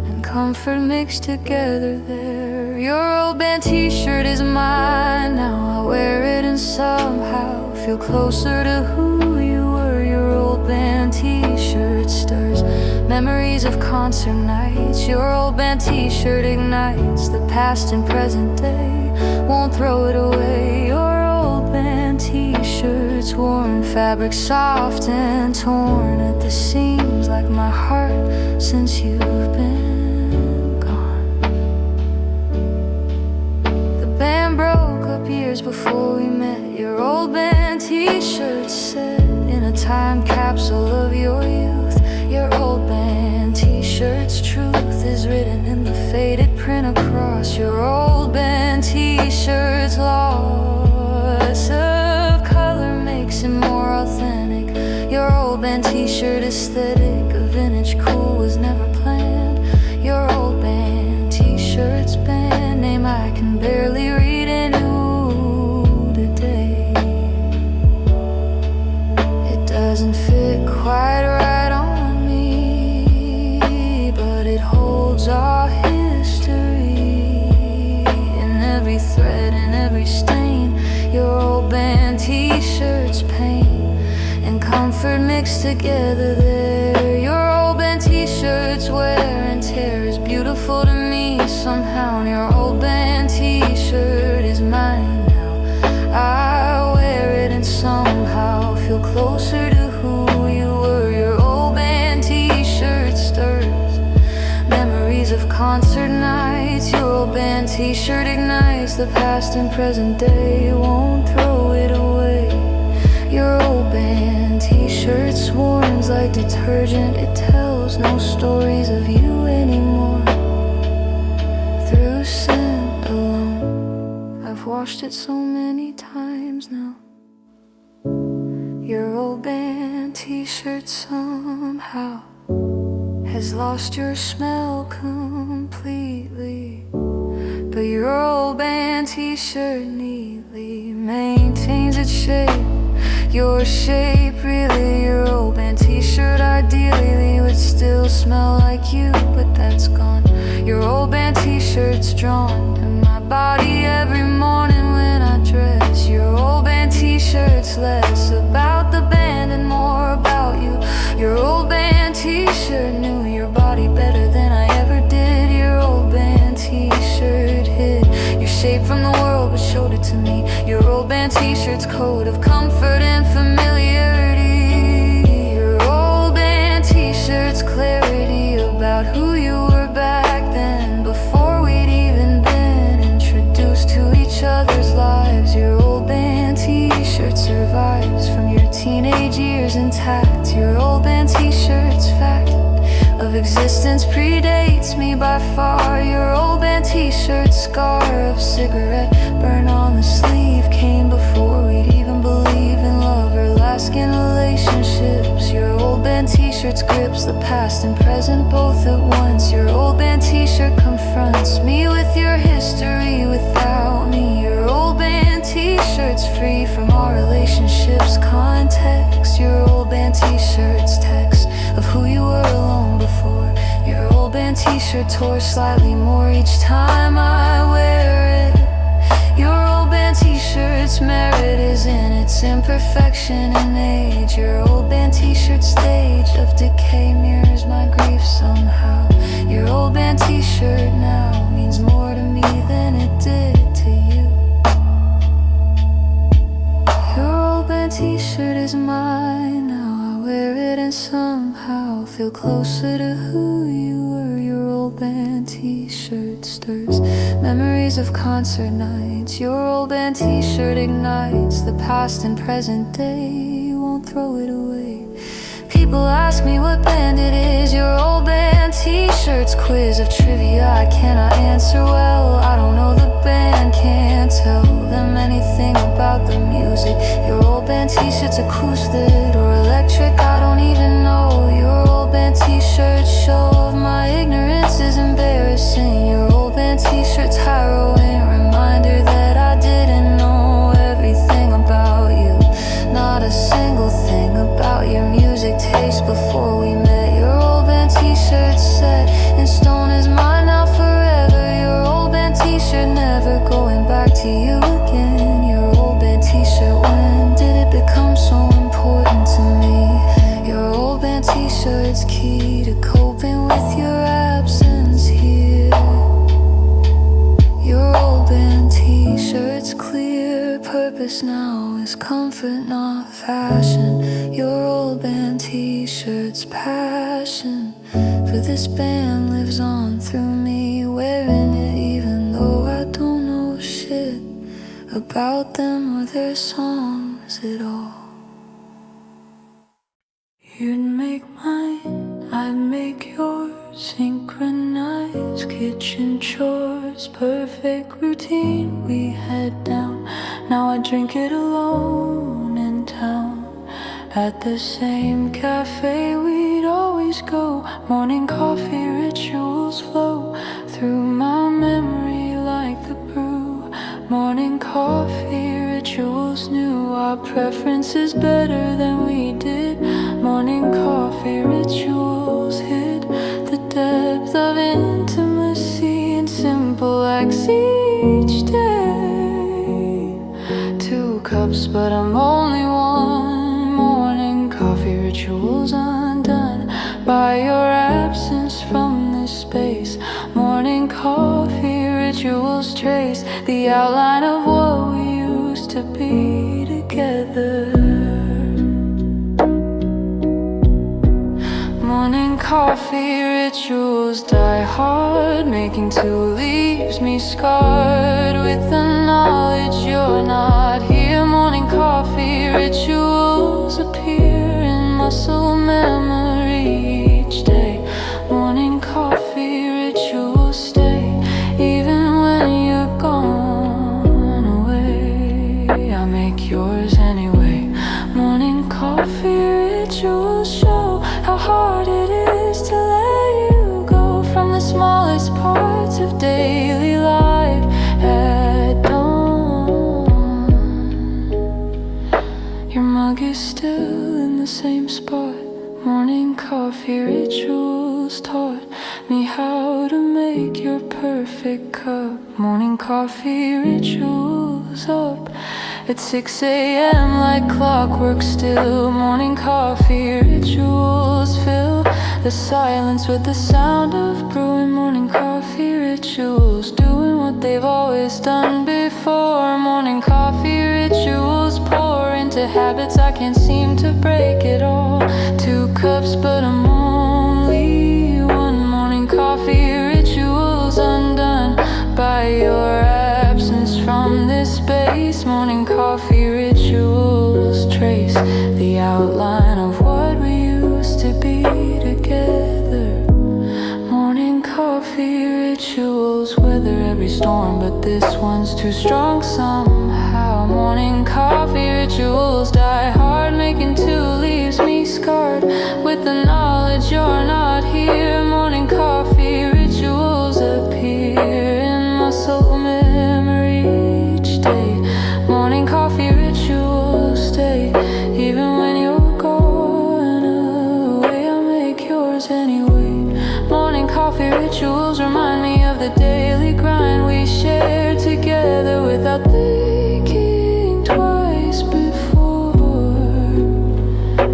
[SPEAKER 1] and comfort mixed together there. Your old band t-shirt is mine now. I wear it and somehow feel closer to who you were. Your old band t-shirt stirs memories of concert nights. Your old band t-shirt ignites the past and present day. Won't throw it away. Your old band t-shirts, worn fabric soft and torn at the seams, like my heart since you've been gone. The band broke up years before we met. Your old band t-shirts set in a time capsule of your youth. Your old band t-shirts, truth is written in the faded print across your old band t-shirts. Loss of color makes it more authentic. Your old band t-shirt aesthetic, a vintage cool was never planned. Your old band t-shirt's band name I can barely read into today. It doesn't fit quite right on me, but it holds our history in every thread and every stain. Your old band t-shirt's pain and comfort mixed together there. Your old band t-shirts wear and tear is beautiful to me somehow. And your old band t-shirt is mine now. I wear it and somehow feel closer to who you were. Your old band t-shirt stirs memories of concert nights. Your old band t-shirt ignites the past and present day. Won't throw it away. Your old band t-shirts warms like detergent. It tells no stories of you anymore. Through scent alone, I've washed it so many times now. Your old band t-shirt somehow has lost your smell completely, but your old band t-shirt neatly maintains its shape. Your shape, really, your old band t-shirt ideally would still smell like you, but that's gone. Your old band t-shirt's drawn to my body every morning when I dress. Your old band t-shirt's less about the band and more about you. Your old band t-shirt knew your body better than I ever did. Your old band t-shirt hid your shape from the world but showed it to me. Your old band t-shirt's code of comfort and familiarity. Your old band t-shirt's clarity about who you were back then, before we'd even been introduced to each other's lives. Your old band t-shirt survives from your teenage years intact. Your old band t-shirt's fact of existence predates me by far. Your old band t-shirt scar of cigarette burn on the sleeve came before we'd even believe in love or lasting relationships. Your old band t-shirt's grips the past and present both at once. Your old band t-shirt confronts me with your history without me. Your old band t-shirt's free from our relationship's context. Your old band t-shirt's text of who you were alone before. Your old band t-shirt tore slightly more each time I wear it. Your old band t-shirt's merit is in its imperfection and age. Your old band t-shirt stage of decay mirrors my grief somehow. Your old band t-shirt now means more to me than it did to you. Your old band t-shirt is mine now. I wear it and somehow feel closer to who you were. Your old band t-shirt stirs memories of concert nights. Your old band t-shirt ignites the past and present day. Won't throw it away. People ask me what band it is. Your old band t-shirt's quiz of trivia I cannot answer well. I don't know the band, can't tell them anything about the music. Your old band t-shirt's acoustic or electric, I don't even know. Your old band t-shirt's show of my ignorance is embarrassing. Your old band t-shirt's harrowing reminder that I didn't know everything about you. Not a single thing about your music taste before we met. Your old band t-shirt's set in stone is mine now forever. Your old band t-shirt comfort, not fashion. Your old band t-shirts, passion for this band lives on through me, wearing it even though I don't know shit about them or their songs at all. You'd make mine, I'd make yours. Synchronized kitchen chores, perfect routine we had down. Now I drink it alone in town, at the same cafe we'd always go. Morning coffee rituals flow through my memory like the brew. Morning coffee rituals knew our preferences better than we did. Morning coffee rituals hid the depth of intimacy in simple acts each day. 2 cups, but I'm only one. Morning coffee rituals undone by your absence from this space. Morning coffee rituals trace the outline of what we used to be together. Morning coffee rituals die hard, making 2 leaves me scarred with the knowledge you're not here. Morning coffee rituals appear in muscle memory each day. Morning coffee rituals stay even when you're gone away. I make yours anyway. Morning coffee rituals show how hard it is to let you go from the smallest parts of daily life at dawn. Your mug is still in the same spot. Morning coffee rituals taught me how to make your perfect cup. Morning coffee rituals up at 6 a.m. like clockwork still. Morning coffee rituals fill the silence with the sound of brewing. Morning coffee rituals doing what they've always done before. Morning coffee rituals pour into habits I can't seem to break it all. 2 cups, but I'm only one. Morning coffee rituals undone by your absence from this space. Morning coffee rituals trace the outline of what we used to be together. Morning coffee rituals weather every storm, but this one's too strong somehow. Morning coffee rituals die hard, making 2 leaves me scarred with the knowledge you're not here. Morning coffee rituals appear in muscle memory each day. Morning coffee rituals stay even when you're gone away. I make yours anyway. Morning coffee rituals remind me of the daily grind we shared together without thinking twice before.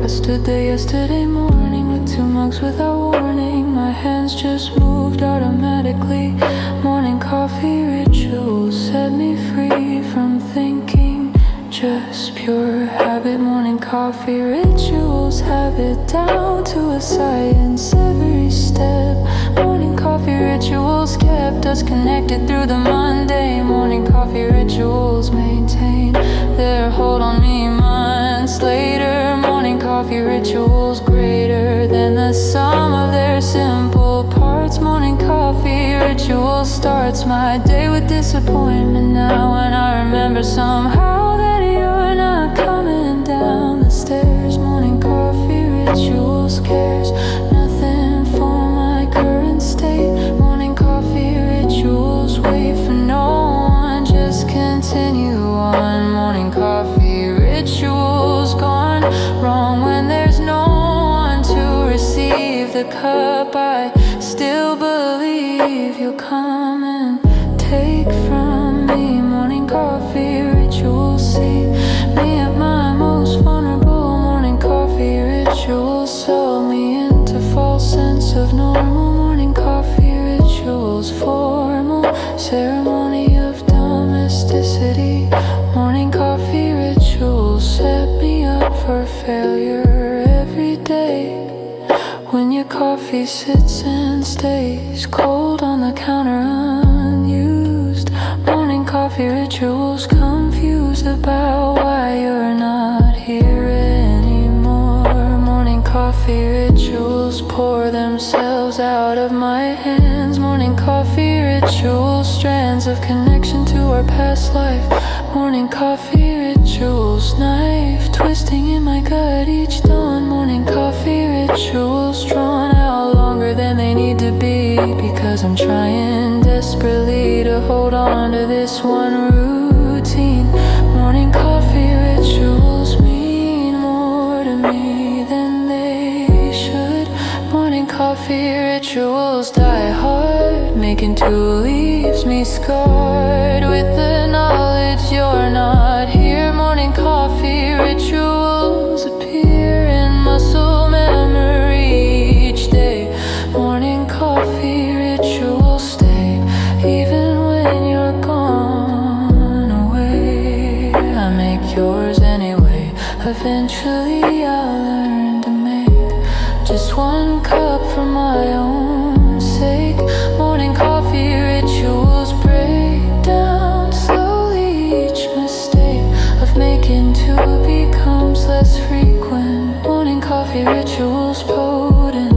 [SPEAKER 1] I stood there yesterday morning with 2 mugs without warning. My hands just moved automatically. Morning coffee rituals set me free from thinking, just pure habit. Morning coffee rituals have it down to a science every step. Morning coffee rituals kept us connected through the mundane. Morning coffee rituals maintain their hold on me months later. Morning coffee rituals greater than the sum of their simple parts. Morning coffee ritual starts my day with disappointment now, when I remember somehow that you're not coming down the stairs. Morning coffee rituals cares nothing for my current state. Morning coffee rituals wait for no one, just continue on. Morning coffee rituals gone wrong when there's no one to receive the cup. I still believe you'll come and take from me. Morning coffee rituals see me at my most vulnerable. Morning coffee rituals sell me into false sense of normal. Morning coffee rituals formal ceremony of domesticity. Morning coffee rituals for failure every day. When your coffee sits and stays cold on the counter unused. Morning coffee rituals, confused about why you're not here anymore. Morning coffee rituals pour themselves out of my hands. Morning coffee rituals, strands of connection to our past life. Morning coffee rituals, knife twisting in my gut each dawn. Morning coffee rituals, drawn out longer than they need to be, because I'm trying desperately to hold on to this one routine. Morning coffee rituals mean more to me than they should. Morning coffee rituals die hard, making two leaves me scarred with the knowledge you're not here. Morning coffee rituals appear in muscle memory each day. Morning coffee rituals stay even when you're gone away. I make yours anyway. Eventually I'll learn to make just one cup for my own sake. Morning coffee rituals break down slowly. Each mistake of making two becomes less frequent. Morning coffee rituals potent,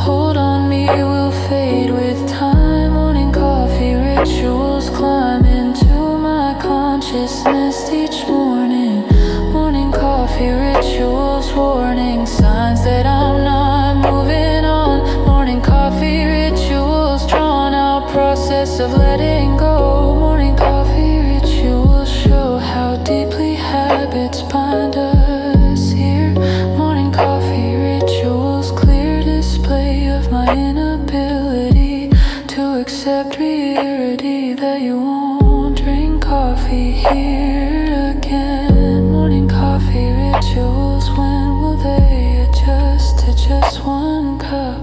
[SPEAKER 1] hold on me will fade with time. Morning coffee rituals climb into my consciousness each morning. Morning coffee rituals, warning signs that I'm not moving on. Morning coffee rituals, drawn out process of letting go. Morning coffee rituals show how deeply habits bind us here. Morning coffee rituals, clear display of my inability to accept reality, that you won't drink coffee here again. Morning coffee rituals, when will they adjust to just one cup?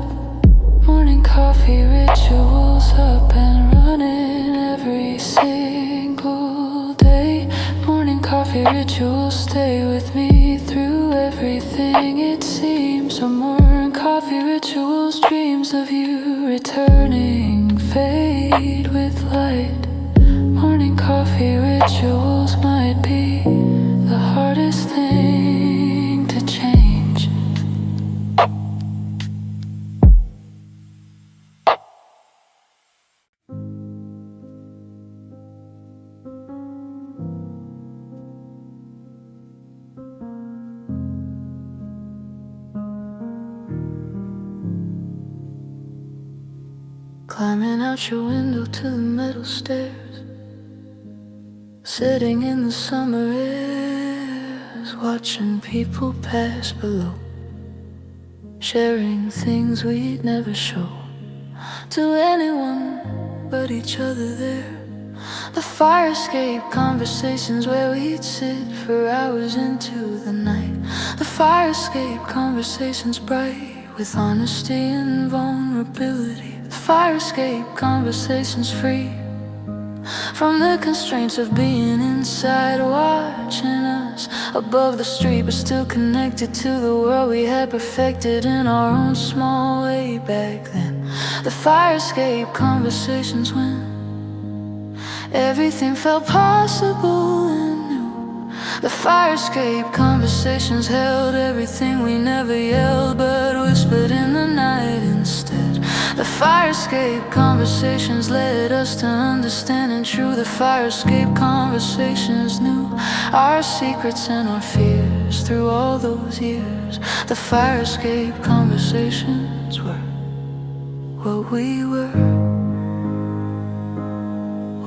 [SPEAKER 1] Morning coffee rituals, up and running every single day. Morning coffee rituals stay with me through everything it seems. So morning coffee rituals, dreams of you returning fade with light. Morning coffee rituals might be the hardest thing to change. Climbing out your window to the metal stairs, sitting in the summer airs, watching people pass below, sharing things we'd never show to anyone but each other there. The fire escape conversations where we'd sit for hours into the night. The fire escape conversations bright with honesty and vulnerability. The fire escape conversations free from the constraints of being inside, watching us above the street, but still connected to the world we had perfected in our own small way back then. The fire escape conversations when everything felt possible and new. The fire escape conversations held everything we never yelled but whispered in the night instead. The fire escape conversations led us to understanding true. The fire escape conversations knew our secrets and our fears through all those years. The fire escape conversations were what we were,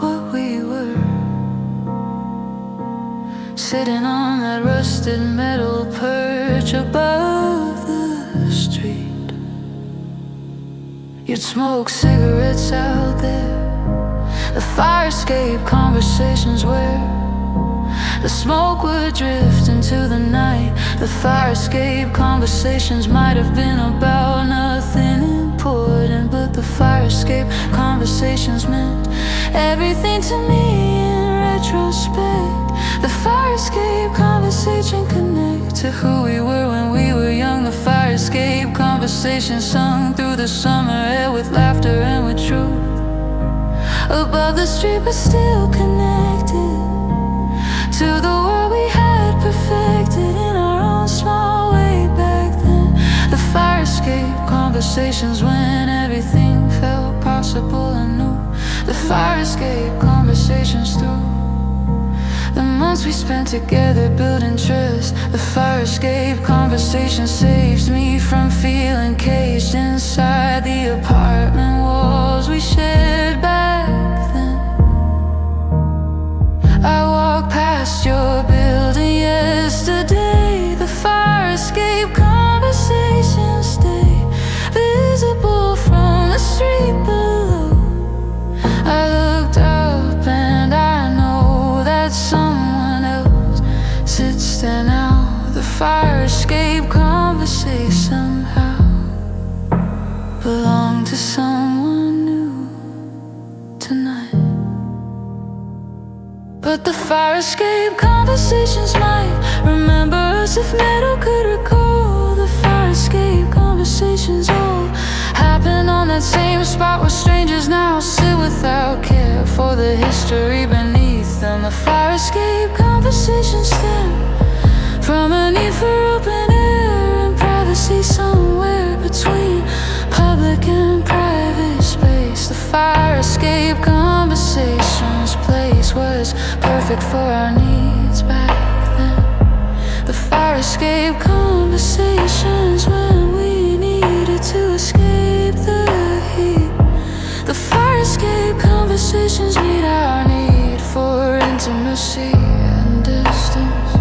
[SPEAKER 1] what we were. Sitting on that rusted metal perch above the street, you'd smoke cigarettes out there. The fire escape conversations where the smoke would drift into the night. The fire escape conversations might have been about nothing important, but the fire escape conversations meant everything to me in retrospect. The fire escape conversation connects to who we were when we were young. The fire escape conversation sung through the summer air with laughter and with truth. Above the street but still connected to the world we had perfected in our own small way back then. The fire escape conversations when everything felt possible and new. The fire escape conversations through the months we spent together building trust. The fire escape conversation saves me from feeling caged inside the apartment walls we shared back then. I walked past your building yesterday. The fire escape conversations stay visible from the street below. I looked up and I know that someone else sits there now. The fire escape conversation somehow belong to someone new tonight. But the fire escape conversations might remember us if metal could recall. The fire escape conversations all happen on that same spot where strangers now sit without care for the history beneath them. The fire escape conversations stem from a need for open air and privacy somewhere between public and private space. The fire escape conversations place was perfect for our needs back then. The fire escape conversations when we needed to escape the heat. The fire escape conversations meet our need for intimacy and distance.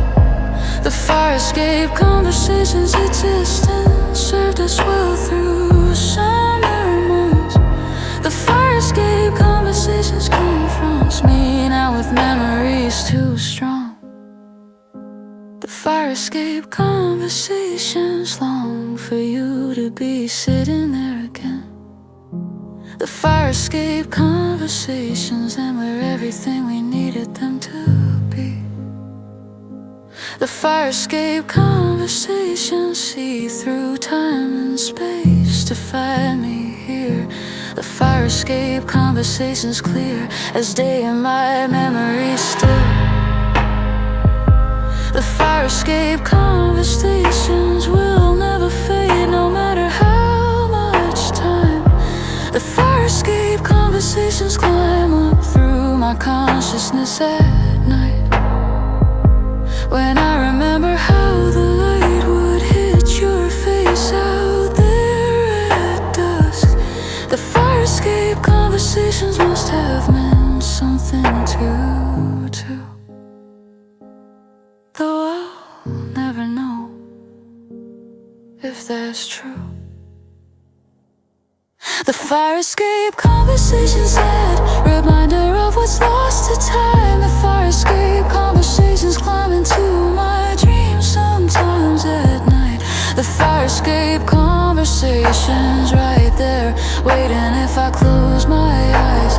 [SPEAKER 1] The fire escape conversations existence served us well through summer months. The fire escape conversations confronts me now with memories too strong. The fire escape conversations long for you to be sitting there again. The fire escape conversations and we're everything we needed them to be. The fire escape conversations see through time and space to find me here. The fire escape conversations clear as day in my memory still. The fire escape conversations will never fade no matter how much time. The fire escape conversations climb up through my consciousness at night. When I remember how the light would hit your face out there at dusk. The fire escape conversations must have meant something to you too. Though I'll never know if that's true. The fire escape conversations sad reminder of what's lost to time. The fire escape conversations climb into my dreams sometimes at night. The fire escape conversations right there waiting if I close my eyes.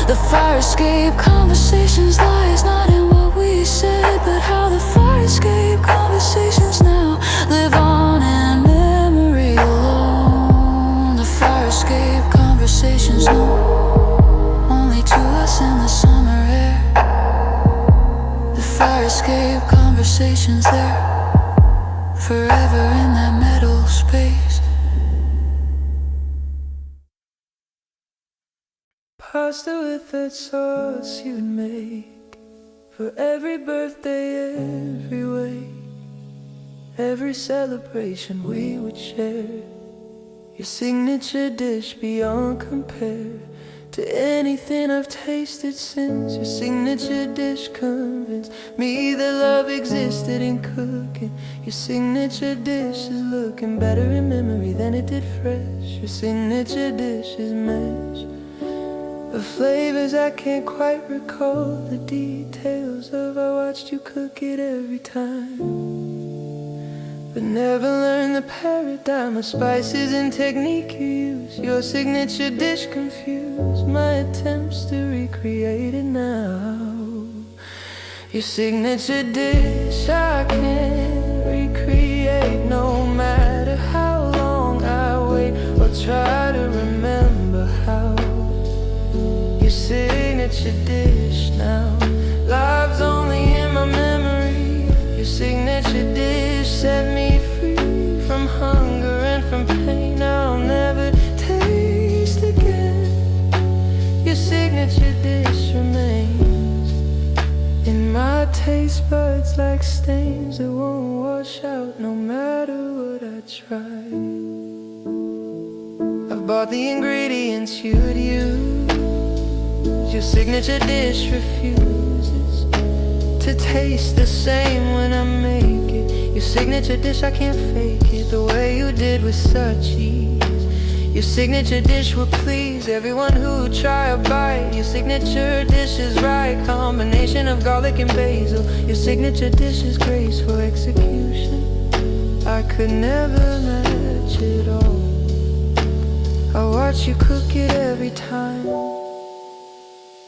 [SPEAKER 1] The fire escape conversations lies not in what we said but how the fire escape conversations now live on in memory alone. The fire escape conversations known only to us in the summer air. The fire escape conversations there forever in that metal space.
[SPEAKER 2] Pasta with that sauce you'd make for every birthday, every wake, every celebration we would share. Your signature dish beyond compare to anything I've tasted since. Your signature dish convinced me that love existed in cooking. Your signature dish is looking better in memory than it did fresh. Your signature dish is mesh of flavors I can't quite recall the details of. I watched you cook it every time, but never learned the paradigm of spices and technique you use. Your signature dish confused my attempts to recreate it now. Your signature dish I can't signature dish now. Lives only in my memory. Your signature dish set me free from hunger and from pain I'll never taste again. Your signature dish remains in my taste buds like stains that won't wash out no matter what I try. I've bought the ingredients you'd use. Your signature dish refuses to taste the same when I make it. Your signature dish, I can't fake it the way you did with such ease. Your signature dish will please everyone who try a bite. Your signature dish is right combination of garlic and basil. Your signature dish is graceful execution. I could never match it all. I watch you cook it every time,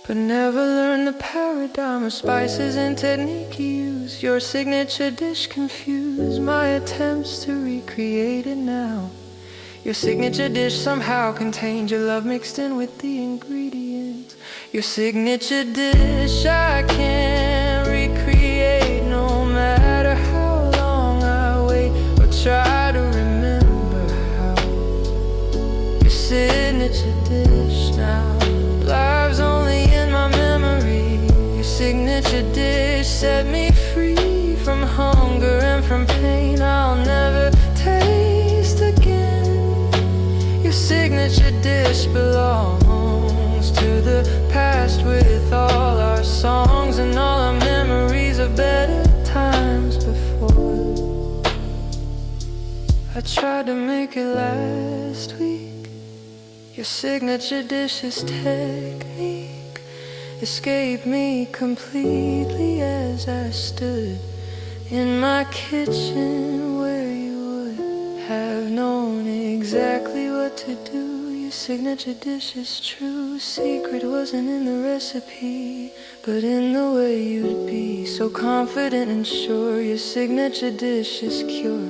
[SPEAKER 2] but never learn the paradigm of spices and technique you use. Your signature dish confused my attempts to recreate it now. Your signature dish somehow contains your love mixed in with the ingredients. Your signature dish I can't recreate no matter how long I wait or try to remember how. Your signature dish now lives only in my memory. Your signature dish set me free from hunger and from pain I'll never taste again. Your signature dish belongs to the past with all our songs and all our memories of better times before. I tried to make it last week. Your signature dish's technique escaped me completely as I stood in my kitchen where you would have known exactly what to do. Your signature dish's true secret wasn't in the recipe, but in the way you'd be so confident and sure. Your signature dish's cure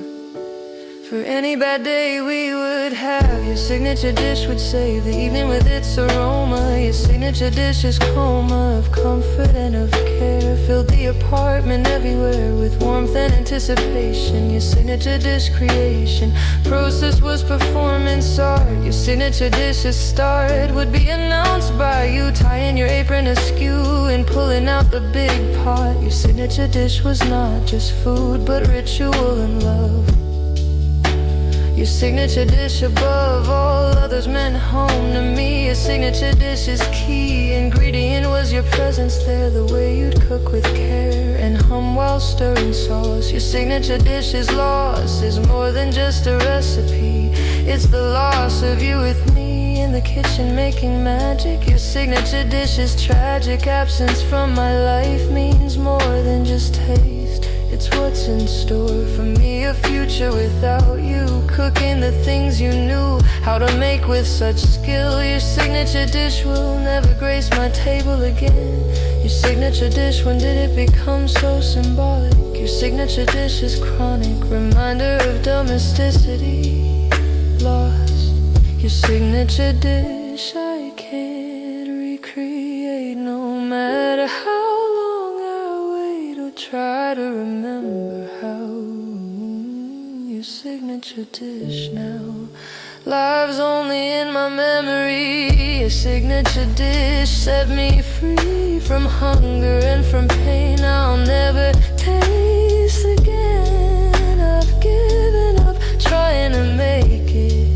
[SPEAKER 2] for any bad day we would have. Your signature dish would save the evening with its aroma. Your signature dish's coma of comfort and of care filled the apartment everywhere with warmth and anticipation. Your signature dish creation process was performance art. Your signature dish's start would be announced by you tying your apron askew and pulling out the big pot. Your signature dish was not just food but ritual and love. Your signature dish above all others meant home to me. Your signature dish's key ingredient was your presence there, the way you'd cook with care and hum while stirring sauce. Your signature dish's loss is more than just a recipe. It's the loss of you with me in the kitchen making magic. Your signature dish's tragic absence from my life means more than just taste. It's what's in store for me, a future without you. Cooking the things you knew how to make with such skill. Your signature dish will never grace my table again. Your signature dish, when did it become so symbolic? Your signature dish is chronic, reminder of domesticity lost. Your signature dish I can't recreate no matter how long I wait or try to remember how. Your signature dish now lives only in my memory. Your signature dish set me free from hunger and from pain I'll never taste again. I've given up trying to make it.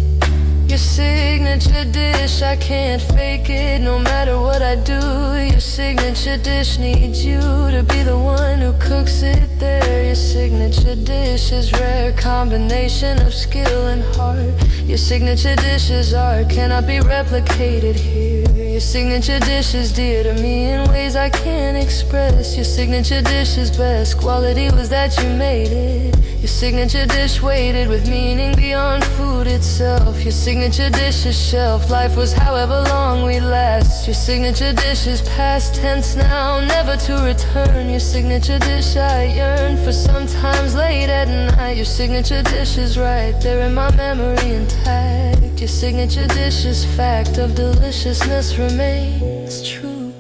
[SPEAKER 2] Your signature dish, I can't fake it no matter what I do. Your signature dish needs you to be the one who cooks it there. Your signature dish is rare combination of skill and heart. Your signature dish is art, cannot be replicated here. Your signature dish is dear to me in ways I can't express. Your signature dish's best quality was that you made it. Your signature dish waited with meaning beyond food itself. Your signature dish's shelf life was however long we last. Your signature dish is past tense now, never to return. Your signature dish I yearn for sometimes late at night. Your signature dish is right there in my memory intact. Your signature dish's fact of deliciousness remains true.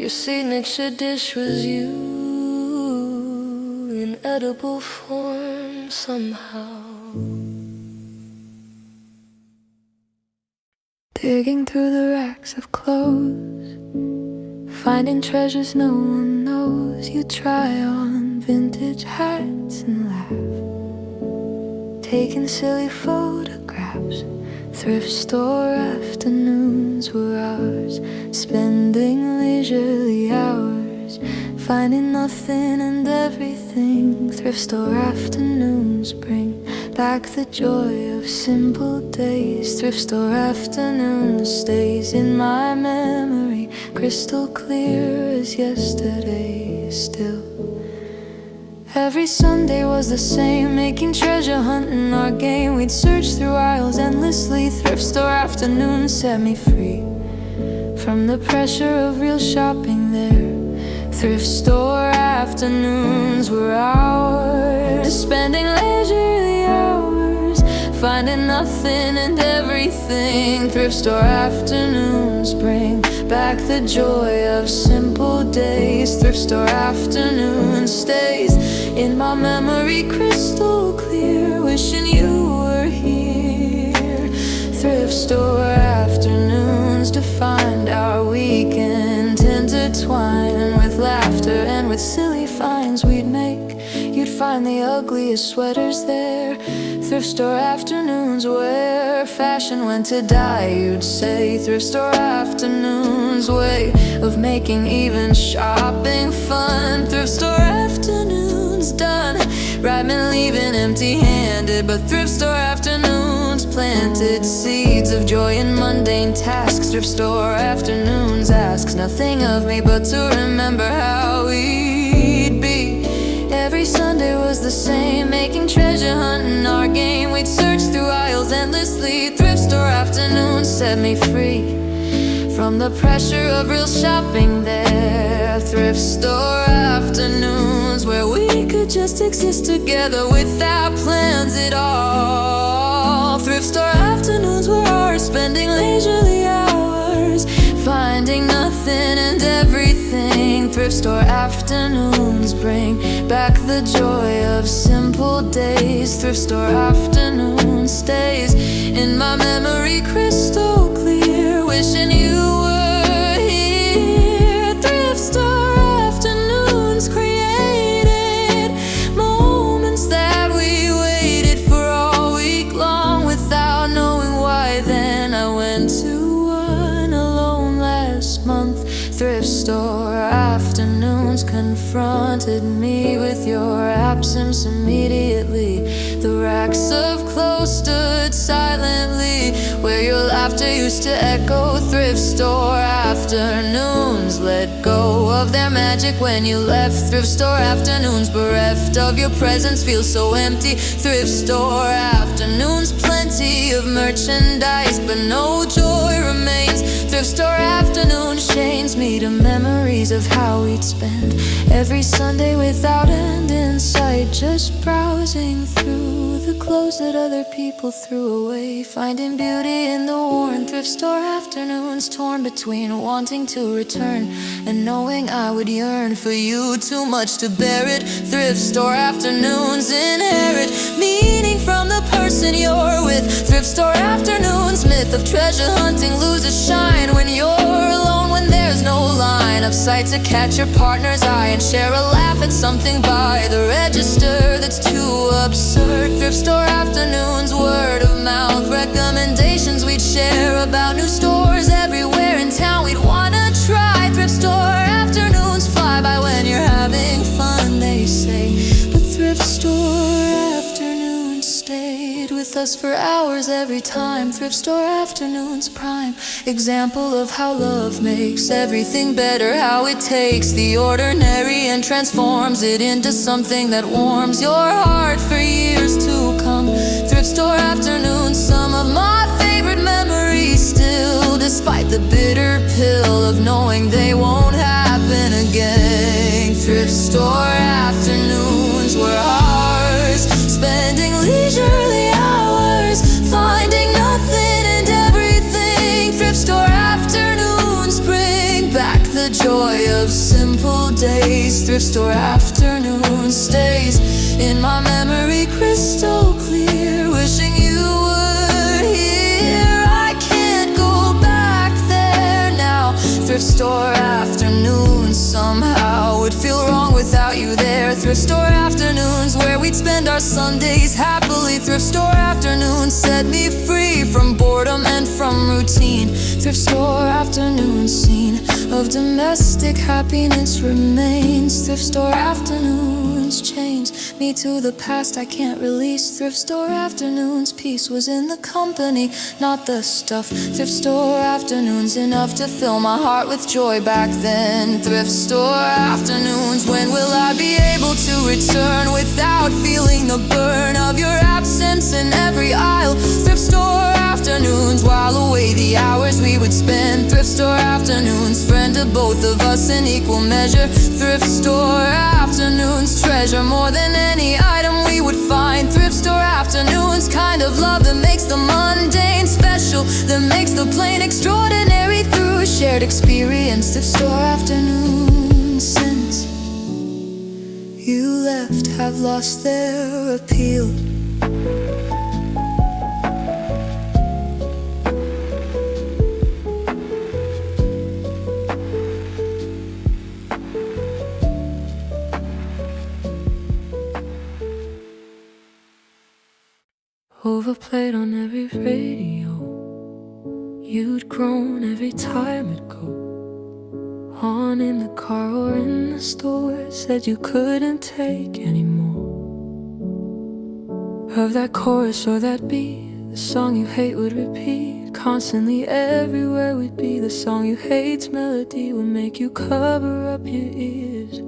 [SPEAKER 1] Your signature dish was you in edible form somehow. Digging through the racks of clothes, finding treasures no one knows. You try on vintage hats and laugh, taking silly photographs. Thrift store afternoons were ours, spending leisurely hours, finding nothing and everything. Thrift store afternoons bring back the joy of simple days. Thrift store afternoons stays in my memory, crystal clear as yesterday still. Every Sunday was the same, making treasure hunting our game. We'd search through aisles endlessly. Thrift store afternoons set me free from the pressure of real shopping there. Thrift store afternoons were ours, spending leisurely hours, finding nothing and everything. Thrift store afternoons bring back the joy of simple days. Thrift store afternoon stays in my memory, crystal clear, wishing you were here. Thrift store afternoons defined our weekend, intertwined with laughter and with silly finds we'd make. You'd find the ugliest sweaters there. Thrift store afternoons where fashion went to die, you'd say. Thrift store afternoons, way of making even shopping fun. Thrift store afternoons done, rhyming leaving empty-handed. But thrift store afternoons planted seeds of joy in mundane tasks. Thrift store afternoons asks nothing of me but to remember how we'd be. Every Sunday was the same, making treasure hunting our game. We'd search through aisles endlessly. Thrift store afternoons set me free from the pressure of real shopping there. Thrift store afternoons where we could just exist together without plans at all. Thrift store afternoons were ours, spending leisurely hours, finding nothing and everything. Thrift store afternoons bring back the joy of simple days. Thrift store afternoon stays in my memory, crystal clear, wishing you were here. Thrift store afternoons created moments that we waited for all week long without knowing why. Then I went to one alone last month. Thrift store afternoons confronted me with your absence immediately. The racks of clothes stood silently where your laughter used to echo. Thrift store afternoons let go of their magic when you left. Thrift store afternoons bereft of your presence feel so empty. Thrift store afternoons plenty of merchandise but no joy remains. Thrift store afternoons chains me to memories of how we'd spend every Sunday without end in sight, just browsing through the clothes that other people threw away, finding beauty in the worn. Thrift store afternoons torn between wanting to return and knowing I would yearn for you too much to bear it. Thrift store afternoons inherit meaning from the person you're with. Thrift store afternoons myth of treasure hunting loses shine when you're alone, when there's no line of sight to catch your partner's eye and share a laugh at something by the register that's too absurd. Thrift store afternoons, word of mouth recommendations we'd share about new stores everywhere in town we'd wanna try. Thrift store afternoons fly by when you're having fun, they say, but thrift store afternoons stayed with us for hours every time. Thrift store afternoons prime example of how love makes everything better, how it takes the ordinary and transforms it into something that warms your heart for years to come. Thrift store afternoons, some of my favorite memories still, despite the bitter pill of knowing they won't happen again. Thrift store afternoons were ours, spending leisurely hours, finding nothing and everything. Thrift store afternoons bring back the joy of thrift store afternoon stays in my memory crystal clear. Wishing you were here, I can't go back there now. Thrift store afternoons somehow would feel wrong without you there. Thrift store afternoons where we'd spend our Sundays happily. Thrift store afternoons set me free from boredom and from routine. Thrift store afternoon scene of domestic happiness remains. Thrift store afternoons chains me to the past I can't release. Thrift store afternoons peace was in the company, not the stuff. Thrift store afternoons enough to fill my heart with joy back then. Thrift store afternoons, when will I be able to return without feeling the burn of your absence in every aisle? Thrift store afternoons while away the hours we would spend. Thrift store afternoons, friend to both of us in equal measure. Thrift store afternoons, treasure more than any item we would find. Thrift store afternoons, kind of love that makes the mundane special, that makes the plain extraordinary through shared experience. Thrift store afternoons since you left have lost their appeal. Overplayed on every radio. You'd grown every time it'd go on in the car or in the store. Said you couldn't take any more of that chorus or that beat. The song you hate would repeat constantly everywhere we'd be. The song you hate's melody would make you cover up your ears.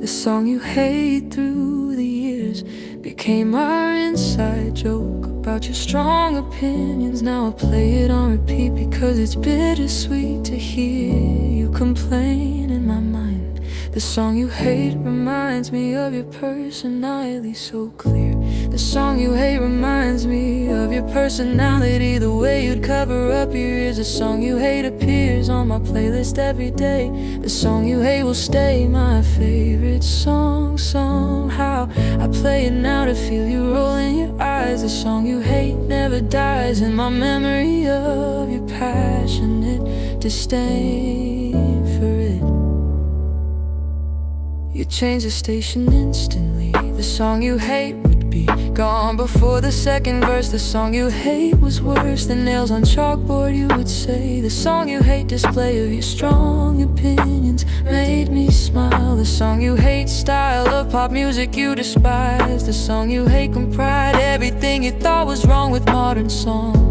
[SPEAKER 1] The song you hate through the years became our inside joke about your strong opinions. Now I play it on repeat because it's bittersweet to hear you complain in my mind. The song you hate reminds me of your personality so clear. The song you hate reminds me of your personality, the way you'd cover up your ears. The song you hate appears on my playlist every day. The song you hate will stay my favorite song somehow. I play it now to feel you roll in your eyes. The song you hate never dies in my memory of your passionate disdain for it. You change the station instantly. The song you hate would be gone before the second verse. The song you hate was worse than nails on chalkboard, you would say. The song you hate display of your strong opinions made me smile. The song you hate style of pop music you despise. The song you hate comprised everything you thought was wrong with modern songs.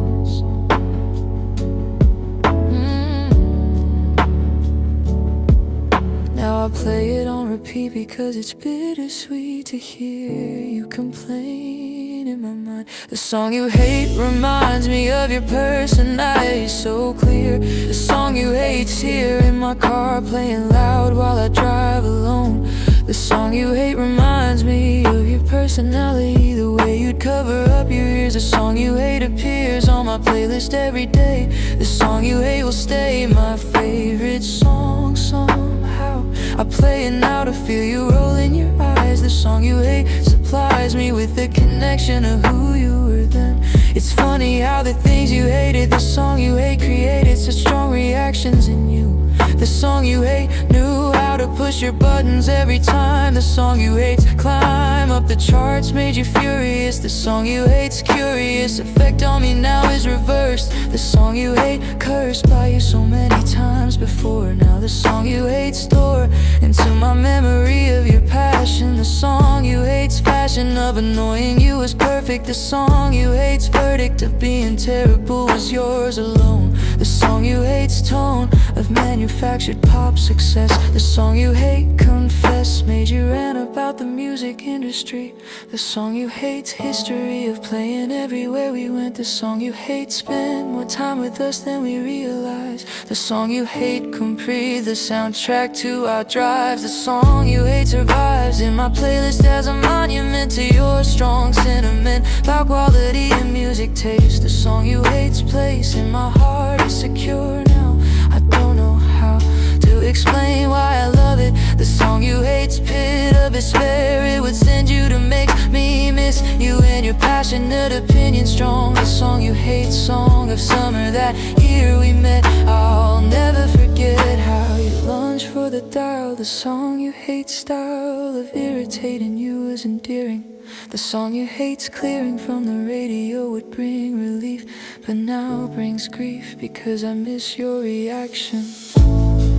[SPEAKER 1] Now I play it on repeat because it's bittersweet to hear you complain in my mind. The song you hate reminds me of your personality so clear. The song you hate's here in my car playing loud while I drive alone. The song you hate reminds me of your personality, the way you'd cover up your ears. The song you hate appears on my playlist every day. The song you hate will stay my favorite song somehow. I play it now to feel you roll in your eyes. The song you hate supplies me with the connection of who you were then. It's funny how the things you hated, the song you hate created such strong reactions in you. The song you hate knew how to push your buttons every time. The song you hate climb up the charts made you furious. The song you hate's curious effect on me now is reversed. The song you hate cursed by you so many times before. Now the song you hate store into my memory of your passion. The song you hate's fashion of annoying you was perfect. The song you hate's verdict of being terrible was yours alone. The song you hate's tone of manufactured pop success. The song you hate confess made you rant about the music industry. The song you hate's history of playing everywhere we went. The song you hate spent more time with us than we realized. The song you hate complete the soundtrack to our drives. The song you hate survives in my playlist as a monument to your strong sentiment about quality and music taste. The song you hate's place in my heart is secure now. I don't know how to
[SPEAKER 2] explain why I love it. The song you hate's pit of despair. It would send you to make me miss you and your passionate opinion strong. The song you hate, song of summer that year we met. I'll never forget how you lunged for the dial. The song you hate style of irritating you is endearing. The song you hate's clearing from the radio would bring relief, but now brings grief because I miss your reaction.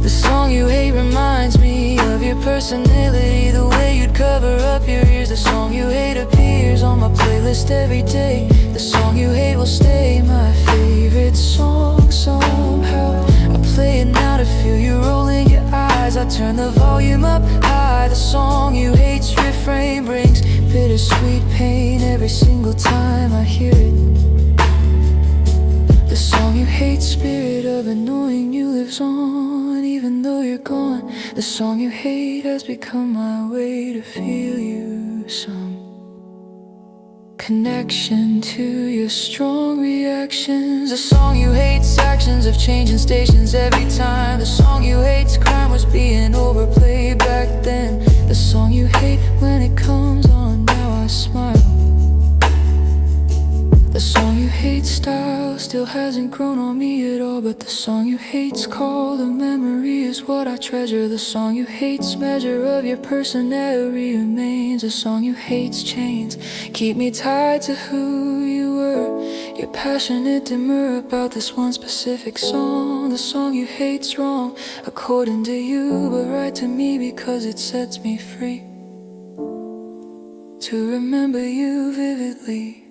[SPEAKER 2] The song you hate reminds me of your personality, the way you'd cover up your ears. The song you hate appears on my playlist every day. The song you hate will stay my favorite song somehow. I play it now to feel you rolling your eyes. I turn the volume up high. The song you hate's refrain brings bittersweet pain every single time I hear it. The song you hate, spirit of annoying you lives on even though you're gone. The song you hate has become my way to feel you some connection to your strong reactions. The song you hate's actions of changing stations every time. The song you hate's crime was being overplayed back then. The song you hate when it comes on, now I smile. The song you hate style still hasn't grown on me at all, but the song you hate's called a memory is what I treasure. The song you hate's measure of your personality remains. The song you hate's chains keep me tied to who you were. You're passionate, demur about this one specific song. The song you hate's wrong according to you, but right to me because it sets me free to remember you vividly.